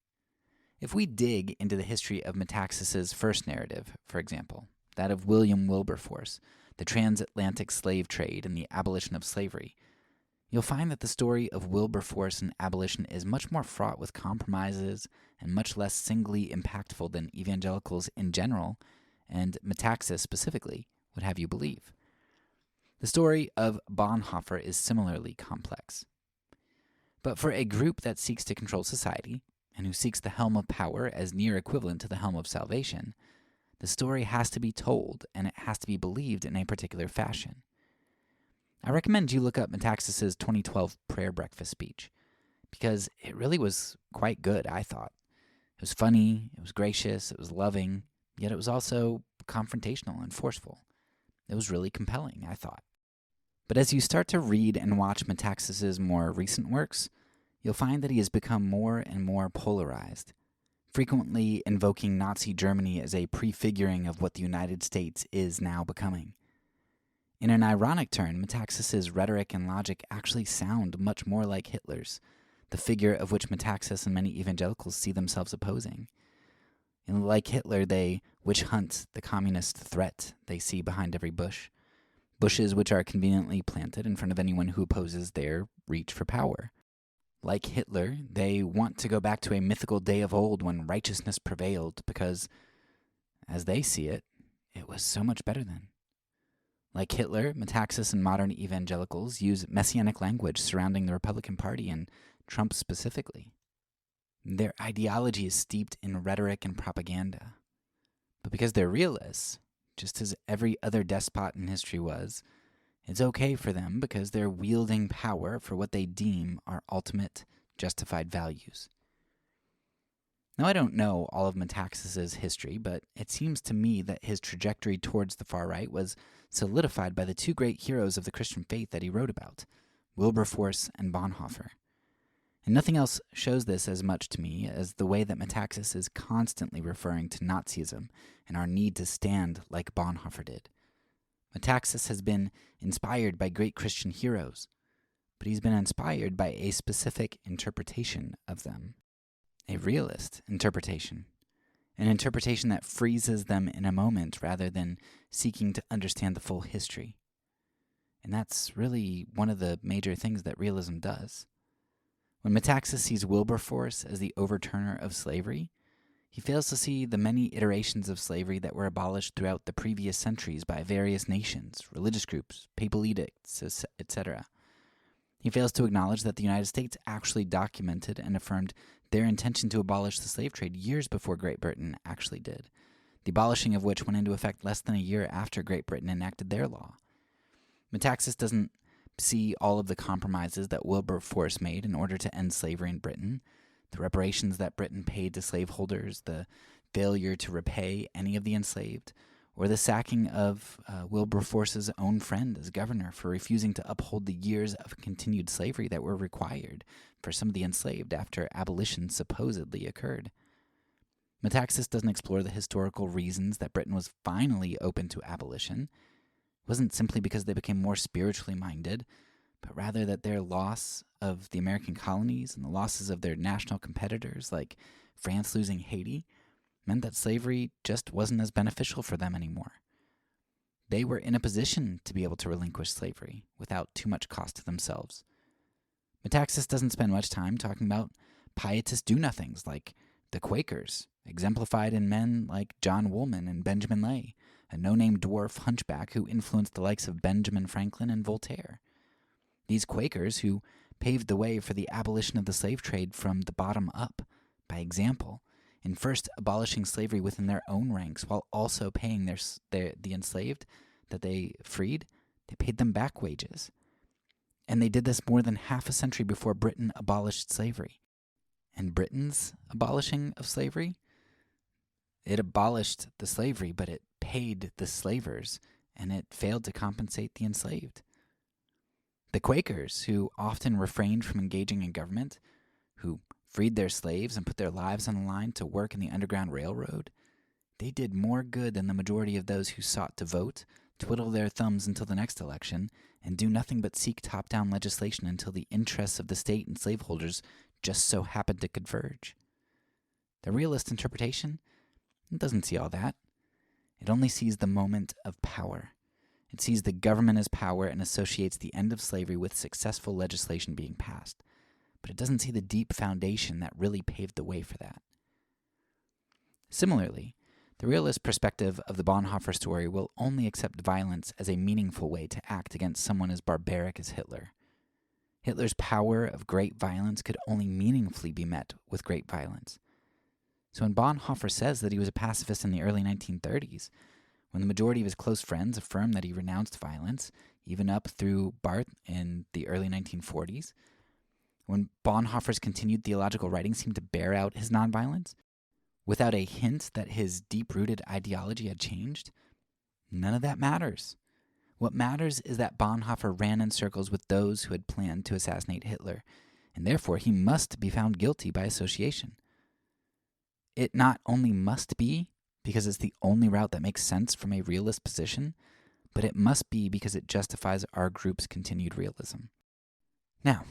If we dig into the history of METAXAS' first narrative, for example, that of William Wilberforce, the transatlantic slave trade and the abolition of slavery, you'll find that the story of Wilberforce and abolition is much more fraught with compromises and much less singly impactful than evangelicals in general, and METAXAS specifically, would have you believe. The story of Bonhoeffer is similarly complex. But for a group that seeks to control society, and who seeks the helm of power as near equivalent to the helm of salvation, the story has to be told, and it has to be believed in a particular fashion. I recommend you look up METAXAS' 2012 prayer breakfast speech, because it really was quite good, I thought. It was funny, it was gracious, it was loving, yet it was also confrontational and forceful. It was really compelling, I thought. But as you start to read and watch METAXAS' more recent works, you'll find that he has become more and more polarized, frequently invoking Nazi Germany as a prefiguring of what the United States is now becoming. In an ironic turn, METAXAS' rhetoric and logic actually sound much more like Hitler's, the figure of which METAXAS and many evangelicals see themselves opposing. And like Hitler, they witch hunt the communist threat they see behind every bush, bushes which are conveniently planted in front of anyone who opposes their reach for power. Like Hitler, they want to go back to a mythical day of old when righteousness prevailed because, as they see it, it was so much better then. Like Hitler, METAXAS and modern evangelicals use messianic language surrounding the Republican Party and Trump specifically. Their ideology is steeped in rhetoric and propaganda. But because they're realists, just as every other despot in history was, it's okay for them because they're wielding power for what they deem are ultimate justified values. Now, I don't know all of METAXAS' history, but it seems to me that his trajectory towards the far right was solidified by the two great heroes of the Christian faith that he wrote about, Wilberforce and Bonhoeffer. And nothing else shows this as much to me as the way that METAXAS is constantly referring to Nazism and our need to stand like Bonhoeffer did. METAXAS has been inspired by great Christian heroes, but he's been inspired by a specific interpretation of them, a realist interpretation, an interpretation that freezes them in a moment rather than seeking to understand the full history. And that's really one of the major things that realism does. When METAXAS sees Wilberforce as the overturner of slavery, he fails to see the many iterations of slavery that were abolished throughout the previous centuries by various nations, religious groups, papal edicts, etc. He fails to acknowledge that the United States actually documented and affirmed their intention to abolish the slave trade years before Great Britain actually did, the abolishing of which went into effect less than a year after Great Britain enacted their law. METAXAS doesn't see all of the compromises that Wilberforce made in order to end slavery in Britain, the reparations that Britain paid to slaveholders, the failure to repay any of the enslaved, or the sacking of Wilberforce's own friend as governor for refusing to uphold the years of continued slavery that were required for some of the enslaved after abolition supposedly occurred. METAXAS doesn't explore the historical reasons that Britain was finally open to abolition. It wasn't simply because they became more spiritually minded, but rather that their loss of the American colonies and the losses of their national competitors, like France losing Haiti, meant that slavery just wasn't as beneficial for them anymore. They were in a position to be able to relinquish slavery without too much cost to themselves. METAXAS doesn't spend much time talking about pietist do-nothings like the Quakers, exemplified in men like John Woolman and Benjamin Lay, a no-name dwarf hunchback who influenced the likes of Benjamin Franklin and Voltaire. These Quakers, who paved the way for the abolition of the slave trade from the bottom up, by example, in first abolishing slavery within their own ranks while also paying the enslaved that they freed, they paid them back wages. And they did this more than half a century before Britain abolished slavery. And Britain's abolishing of slavery, it abolished the slavery, but it paid the slavers, and it failed to compensate the enslaved. The Quakers, who often refrained from engaging in government, who freed their slaves and put their lives on the line to work in the Underground Railroad, they did more good than the majority of those who sought to vote, twiddle their thumbs until the next election, and do nothing but seek top-down legislation until the interests of the state and slaveholders just so happened to converge. The realist interpretation doesn't see all that. It only sees the moment of power. It sees the government as power and associates the end of slavery with successful legislation being passed. But it doesn't see the deep foundation that really paved the way for that. Similarly, the realist perspective of the Bonhoeffer story will only accept violence as a meaningful way to act against someone as barbaric as Hitler. Hitler's power of great violence could only meaningfully be met with great violence. So when Bonhoeffer says that he was a pacifist in the early 1930s, when the majority of his close friends affirmed that he renounced violence, even up through Barth in the early 1940s, when Bonhoeffer's continued theological writings seemed to bear out his nonviolence, without a hint that his deep-rooted ideology had changed, none of that matters. What matters is that Bonhoeffer ran in circles with those who had planned to assassinate Hitler, and therefore he must be found guilty by association. It not only must be because it's the only route that makes sense from a realist position, but it must be because it justifies our group's continued realism. Now,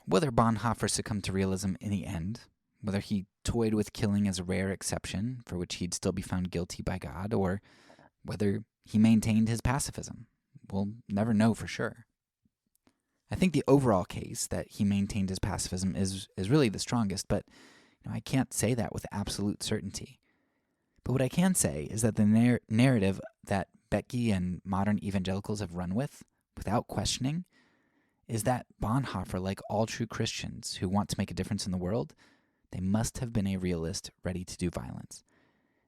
whether Bonhoeffer succumbed to realism in the end, whether he toyed with killing as a rare exception for which he'd still be found guilty by God, or whether he maintained his pacifism, we'll never know for sure. I think the overall case that he maintained his pacifism is really the strongest, but I can't say that with absolute certainty. But what I can say is that the narrative that Becky and modern evangelicals have run with, without questioning, is that Bonhoeffer, like all true Christians who want to make a difference in the world, they must have been a realist ready to do violence.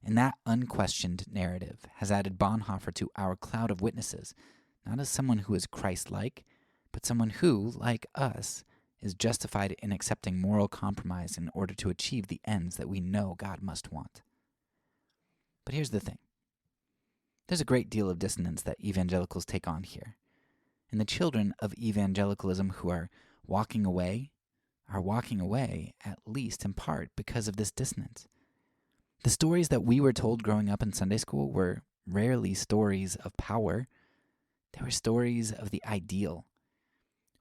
And that unquestioned narrative has added Bonhoeffer to our cloud of witnesses, not as someone who is Christ-like, but someone who, like us, is justified in accepting moral compromise in order to achieve the ends that we know God must want. But here's the thing. There's a great deal of dissonance that evangelicals take on here. And the children of evangelicalism who are walking away, at least in part, because of this dissonance. The stories that we were told growing up in Sunday school were rarely stories of power. They were stories of the ideal.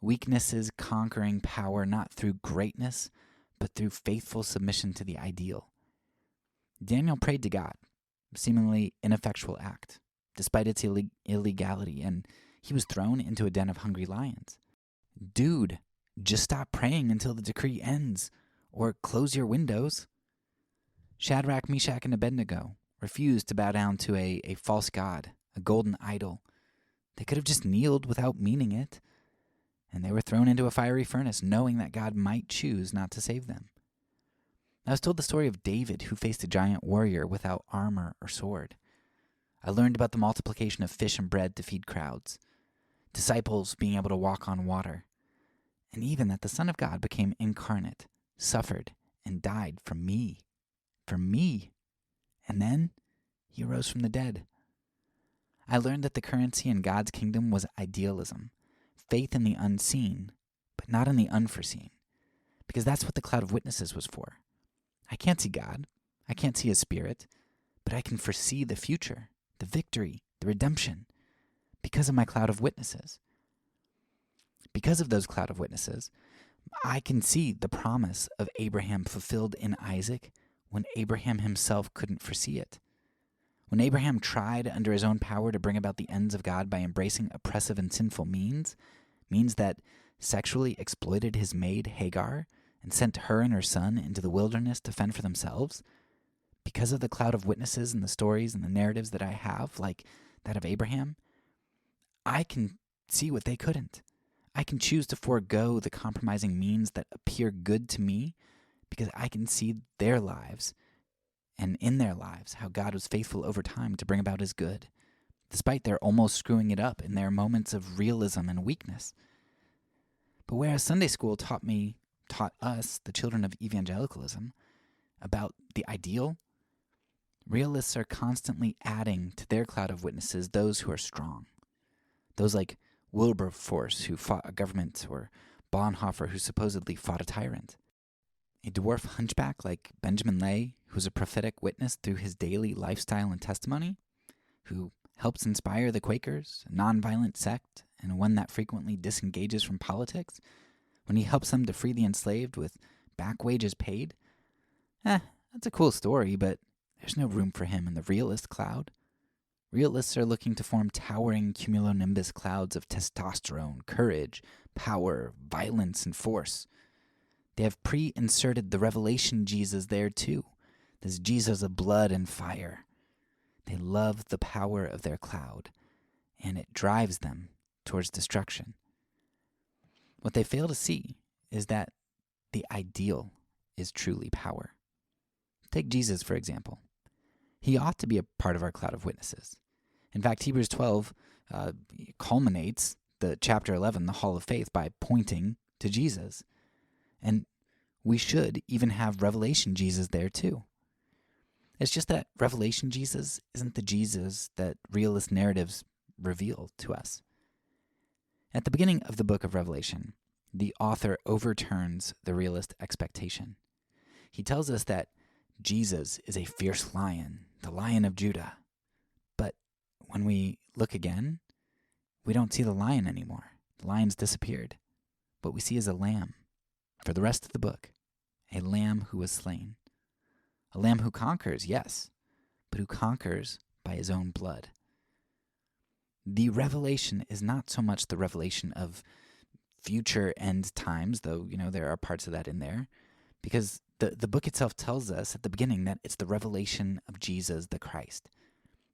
Weaknesses conquering power not through greatness, but through faithful submission to the ideal. Daniel prayed to God, a seemingly ineffectual act, despite its illegality, and he was thrown into a den of hungry lions. Dude, just stop praying until the decree ends, or close your windows. Shadrach, Meshach, and Abednego refused to bow down to a false god, a golden idol. They could have just kneeled without meaning it, and they were thrown into a fiery furnace, knowing that God might choose not to save them. I was told the story of David, who faced a giant warrior without armor or sword. I learned about the multiplication of fish and bread to feed crowds, disciples being able to walk on water, and even that the Son of God became incarnate, suffered, and died for me. For me. And then he rose from the dead. I learned that the currency in God's kingdom was idealism, faith in the unseen, but not in the unforeseen, because that's what the cloud of witnesses was for. I can't see God. I can't see his spirit, but I can foresee the future, the victory, the redemption, because of my cloud of witnesses. Because of those cloud of witnesses, I can see the promise of Abraham fulfilled in Isaac when Abraham himself couldn't foresee it. When Abraham tried under his own power to bring about the ends of God by embracing oppressive and sinful means that sexually exploited his maid Hagar and sent her and her son into the wilderness to fend for themselves, because of the cloud of witnesses and the stories and the narratives that I have, like that of Abraham, I can see what they couldn't. I can choose to forego the compromising means that appear good to me because I can see their lives, and in their lives how God was faithful over time to bring about his good, despite their almost screwing it up in their moments of realism and weakness. But whereas Sunday school taught us, the children of evangelicalism, about the ideal, realists are constantly adding to their cloud of witnesses those who are strong. Those like Wilberforce, who fought a government, or Bonhoeffer, who supposedly fought a tyrant. A dwarf hunchback like Benjamin Lay, who's a prophetic witness through his daily lifestyle and testimony, who helps inspire the Quakers, a nonviolent sect and one that frequently disengages from politics, when he helps them to free the enslaved with back wages paid. That's a cool story, but there's no room for him in the realist cloud. Realists are looking to form towering cumulonimbus clouds of testosterone, courage, power, violence, and force. They have pre-inserted the revelation Jesus there too, this Jesus of blood and fire. They love the power of their cloud, and it drives them towards destruction. What they fail to see is that the ideal is truly power. Take Jesus, for example. He ought to be a part of our cloud of witnesses. In fact, Hebrews 12 culminates the chapter 11, the Hall of Faith, by pointing to Jesus. And we should even have Revelation Jesus there too. It's just that Revelation Jesus isn't the Jesus that realist narratives reveal to us. At the beginning of the book of Revelation, the author overturns the realist expectation. He tells us that Jesus is a fierce lion, the Lion of Judah. But when we look again, we don't see the lion anymore. The lion's disappeared. What we see is a lamb. For the rest of the book, a lamb who was slain. A lamb who conquers, yes, but who conquers by his own blood. The revelation is not so much the revelation of future end times, though, there are parts of that in there, because the book itself tells us at the beginning that it's the revelation of Jesus the Christ,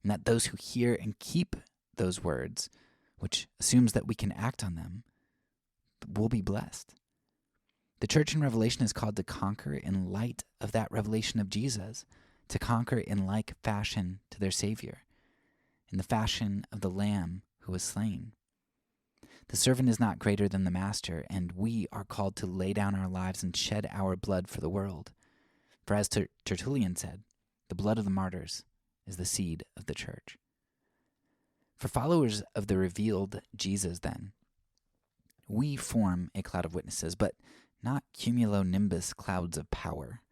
and that those who hear and keep those words, which assumes that we can act on them, will be blessed. The church in Revelation is called to conquer in light of that revelation of Jesus, to conquer in like fashion to their Savior, in the fashion of the Lamb who was slain. The servant is not greater than the master, and we are called to lay down our lives and shed our blood for the world. For as Tertullian said, the blood of the martyrs is the seed of the church. For followers of the revealed Jesus, then, we form a cloud of witnesses, but not cumulonimbus clouds of power,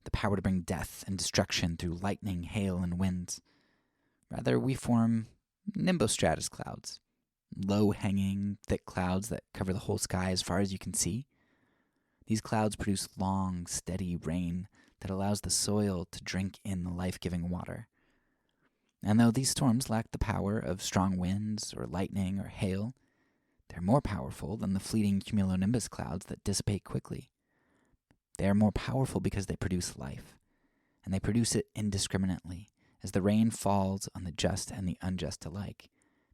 the power to bring death and destruction through lightning, hail, and winds. Rather, we form nimbostratus clouds, low-hanging, thick clouds that cover the whole sky as far as you can see. These clouds produce long, steady rain that allows the soil to drink in the life-giving water. And though these storms lack the power of strong winds or lightning or hail, they're more powerful than the fleeting cumulonimbus clouds that dissipate quickly. They are more powerful because they produce life, and they produce it indiscriminately as the rain falls on the just and the unjust alike,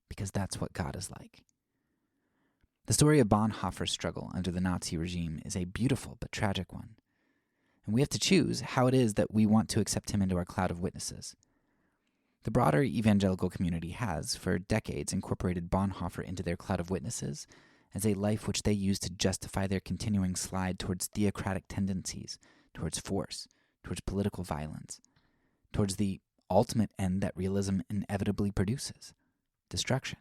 because that's what God is like. The story of Bonhoeffer's struggle under the Nazi regime is a beautiful but tragic one, and we have to choose how it is that we want to accept him into our cloud of witnesses. The broader evangelical community has, for decades, incorporated Bonhoeffer into their cloud of witnesses as a life which they use to justify their continuing slide towards theocratic tendencies, towards force, towards political violence, towards the ultimate end that realism inevitably produces, destruction.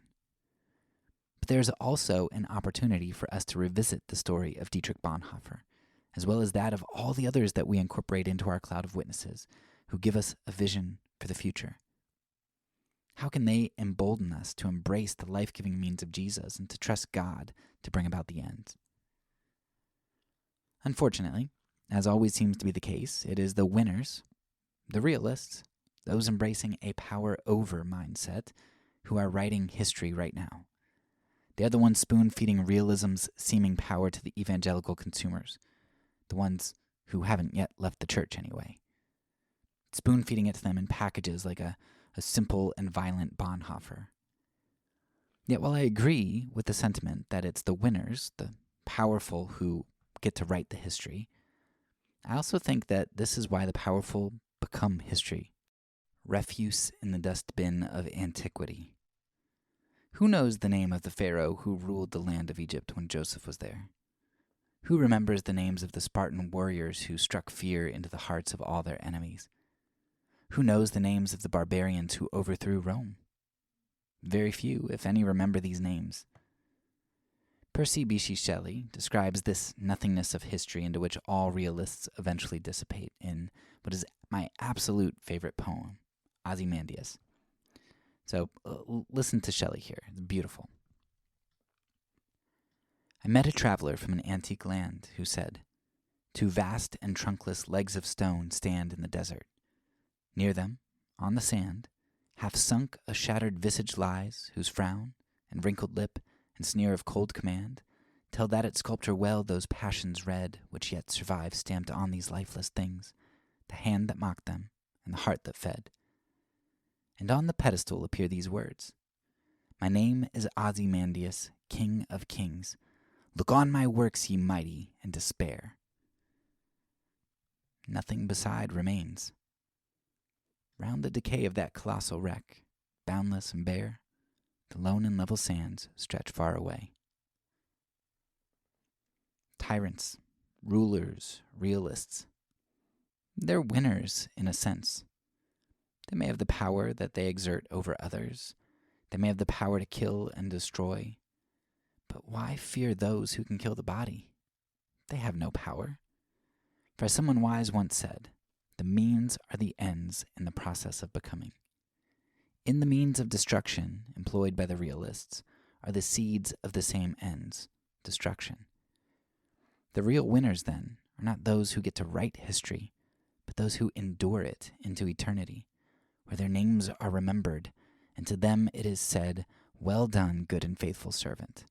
But there's also an opportunity for us to revisit the story of Dietrich Bonhoeffer, as well as that of all the others that we incorporate into our cloud of witnesses, who give us a vision for the future? How can they embolden us to embrace the life-giving means of Jesus and to trust God to bring about the end? Unfortunately, as always seems to be the case, it is the winners, the realists, those embracing a power-over mindset, who are writing history right now. They're the ones spoon-feeding realism's seeming power to the evangelical consumers, the ones who haven't yet left the church anyway. Spoon-feeding it to them in packages like a simple and violent Bonhoeffer. Yet while I agree with the sentiment that it's the winners, the powerful, who get to write the history, I also think that this is why the powerful become history. Refuse in the dustbin of antiquity. Who knows the name of the Pharaoh who ruled the land of Egypt when Joseph was there? Who remembers the names of the Spartan warriors who struck fear into the hearts of all their enemies? Who knows the names of the barbarians who overthrew Rome? Very few, if any, remember these names. Percy Bysshe Shelley describes this nothingness of history into which all realists eventually dissipate in what is my absolute favorite poem, Ozymandias. So listen to Shelley here. It's beautiful. I met a traveler from an antique land who said, "Two vast and trunkless legs of stone stand in the desert. Near them, on the sand, half sunk a shattered visage lies, whose frown, and wrinkled lip, and sneer of cold command, tell that it sculpture well those passions red, which yet survive stamped on these lifeless things, the hand that mocked them, and the heart that fed. And on the pedestal appear these words, My name is Ozymandias, King of Kings. Look on my works, ye mighty, and despair. Nothing beside remains. Round the decay of that colossal wreck, boundless and bare, the lone and level sands stretch far away." Tyrants, rulers, realists, they're winners in a sense. They may have the power that they exert over others. They may have the power to kill and destroy. But why fear those who can kill the body? They have no power. For as someone wise once said, the means are the ends in the process of becoming. In the means of destruction employed by the realists are the seeds of the same ends, destruction. The real winners, then, are not those who get to write history, but those who endure it into eternity, where their names are remembered, and to them it is said, "Well done, good and faithful servant."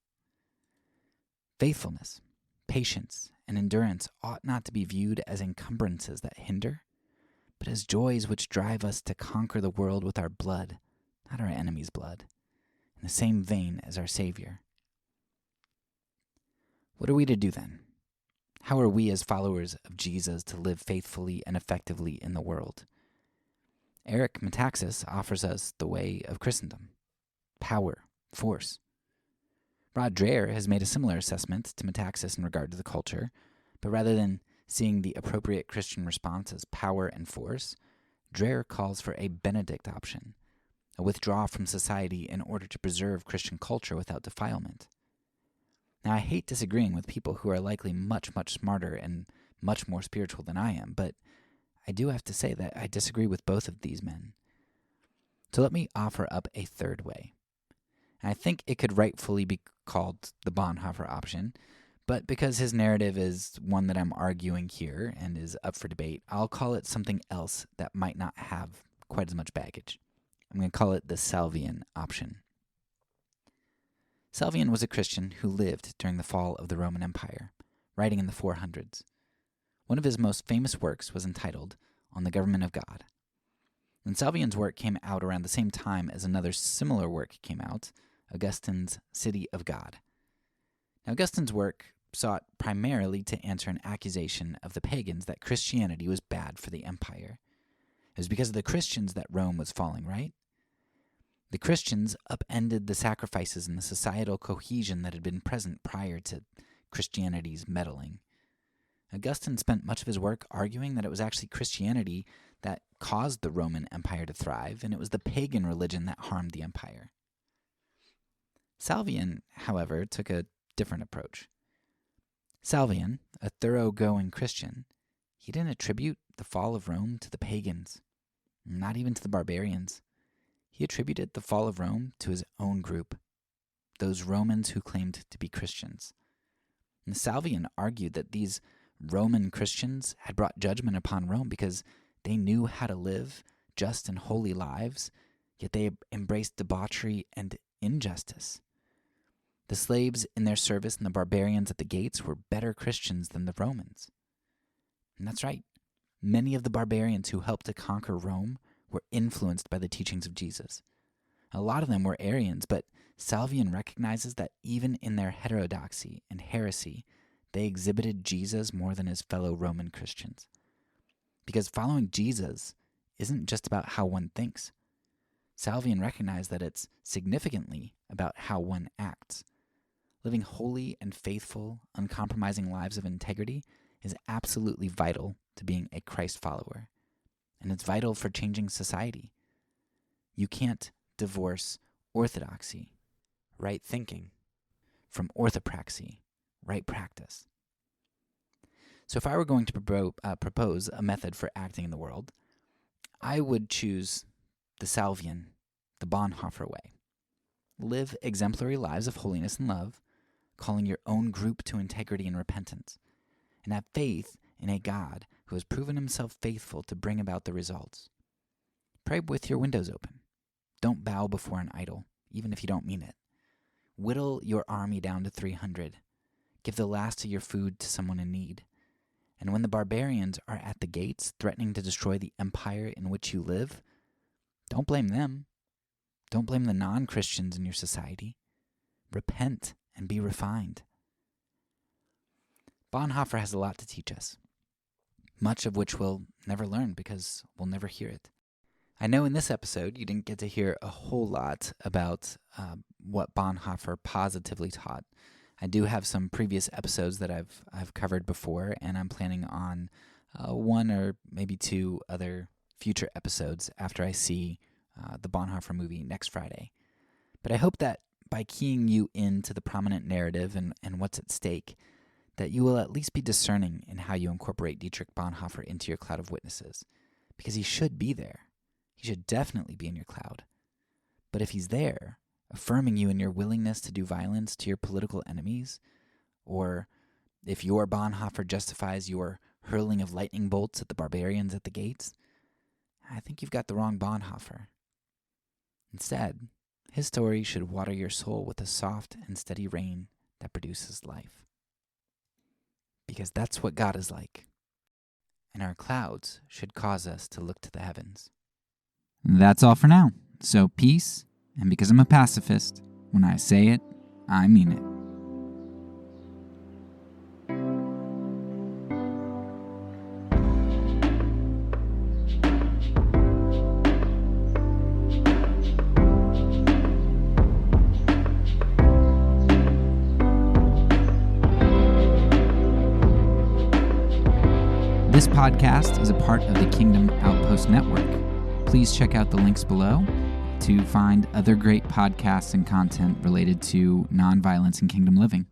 Faithfulness, patience, and endurance ought not to be viewed as encumbrances that hinder, but as joys which drive us to conquer the world with our blood, not our enemy's blood, in the same vein as our Savior. What are we to do then? How are we as followers of Jesus to live faithfully and effectively in the world? Eric METAXAS offers us the way of Christendom: power, force. Rod Dreher has made a similar assessment to METAXAS in regard to the culture, but rather than seeing the appropriate Christian response as power and force, Dreher calls for a Benedict option, a withdrawal from society in order to preserve Christian culture without defilement. Now, I hate disagreeing with people who are likely much, much smarter and much more spiritual than I am, but I do have to say that I disagree with both of these men. So let me offer up a third way. And I think it could rightfully be called the Bonhoeffer option, but because his narrative is one that I'm arguing here and is up for debate, I'll call it something else that might not have quite as much baggage. I'm going to call it the Salvian Option. Salvian was a Christian who lived during the fall of the Roman Empire, writing in the 400s. One of his most famous works was entitled On the Government of God. And Salvian's work came out around the same time as another similar work came out, Augustine's City of God. Now, Augustine's work sought primarily to answer an accusation of the pagans that Christianity was bad for the empire. It was because of the Christians that Rome was falling, right? The Christians upended the sacrifices and the societal cohesion that had been present prior to Christianity's meddling. Augustine spent much of his work arguing that it was actually Christianity that caused the Roman Empire to thrive, and it was the pagan religion that harmed the empire. Salvian, however, took a different approach. Salvian, a thoroughgoing Christian, he didn't attribute the fall of Rome to the pagans not even to the barbarians. He attributed the fall of Rome to his own group, those Romans who claimed to be Christians. And Salvian argued that these Roman Christians had brought judgment upon Rome because they knew how to live just and holy lives, yet they embraced debauchery and injustice. The slaves in their service and the barbarians at the gates were better Christians than the Romans. And that's right. Many of the barbarians who helped to conquer Rome were influenced by the teachings of Jesus. A lot of them were Arians, but Salvian recognizes that even in their heterodoxy and heresy, they exhibited Jesus more than his fellow Roman Christians. Because following Jesus isn't just about how one thinks. Salvian recognized that it's significantly about how one acts. Living holy and faithful, uncompromising lives of integrity is absolutely vital to being a Christ follower. And it's vital for changing society. You can't divorce orthodoxy, right thinking, from orthopraxy, right practice. So if I were going to propose a method for acting in the world, I would choose the Salvian, the Bonhoeffer way. Live exemplary lives of holiness and love, calling your own group to integrity and repentance, and have faith in a God who has proven himself faithful to bring about the results. Pray with your windows open. Don't bow before an idol, even if you don't mean it. Whittle your army down to 300. Give the last of your food to someone in need. And when the barbarians are at the gates threatening to destroy the empire in which you live, don't blame them. Don't blame the non-Christians in your society. Repent and be refined. Bonhoeffer has a lot to teach us, much of which we'll never learn because we'll never hear it. I know in this episode you didn't get to hear a whole lot about what Bonhoeffer positively taught. I do have some previous episodes that I've covered before, and I'm planning on one or maybe two other future episodes after I see the Bonhoeffer movie next Friday. But I hope that by keying you into the prominent narrative and what's at stake, that you will at least be discerning in how you incorporate Dietrich Bonhoeffer into your cloud of witnesses, because he should be there. He should definitely be in your cloud. But if he's there, affirming you in your willingness to do violence to your political enemies, or if your Bonhoeffer justifies your hurling of lightning bolts at the barbarians at the gates, I think you've got the wrong Bonhoeffer. Instead, his story should water your soul with a soft and steady rain that produces life. Because that's what God is like. And our clouds should cause us to look to the heavens. That's all for now. So peace, and because I'm a pacifist, when I say it, I mean it. This podcast is a part of the Kingdom Outpost Network. Please check out the links below to find other great podcasts and content related to nonviolence and kingdom living.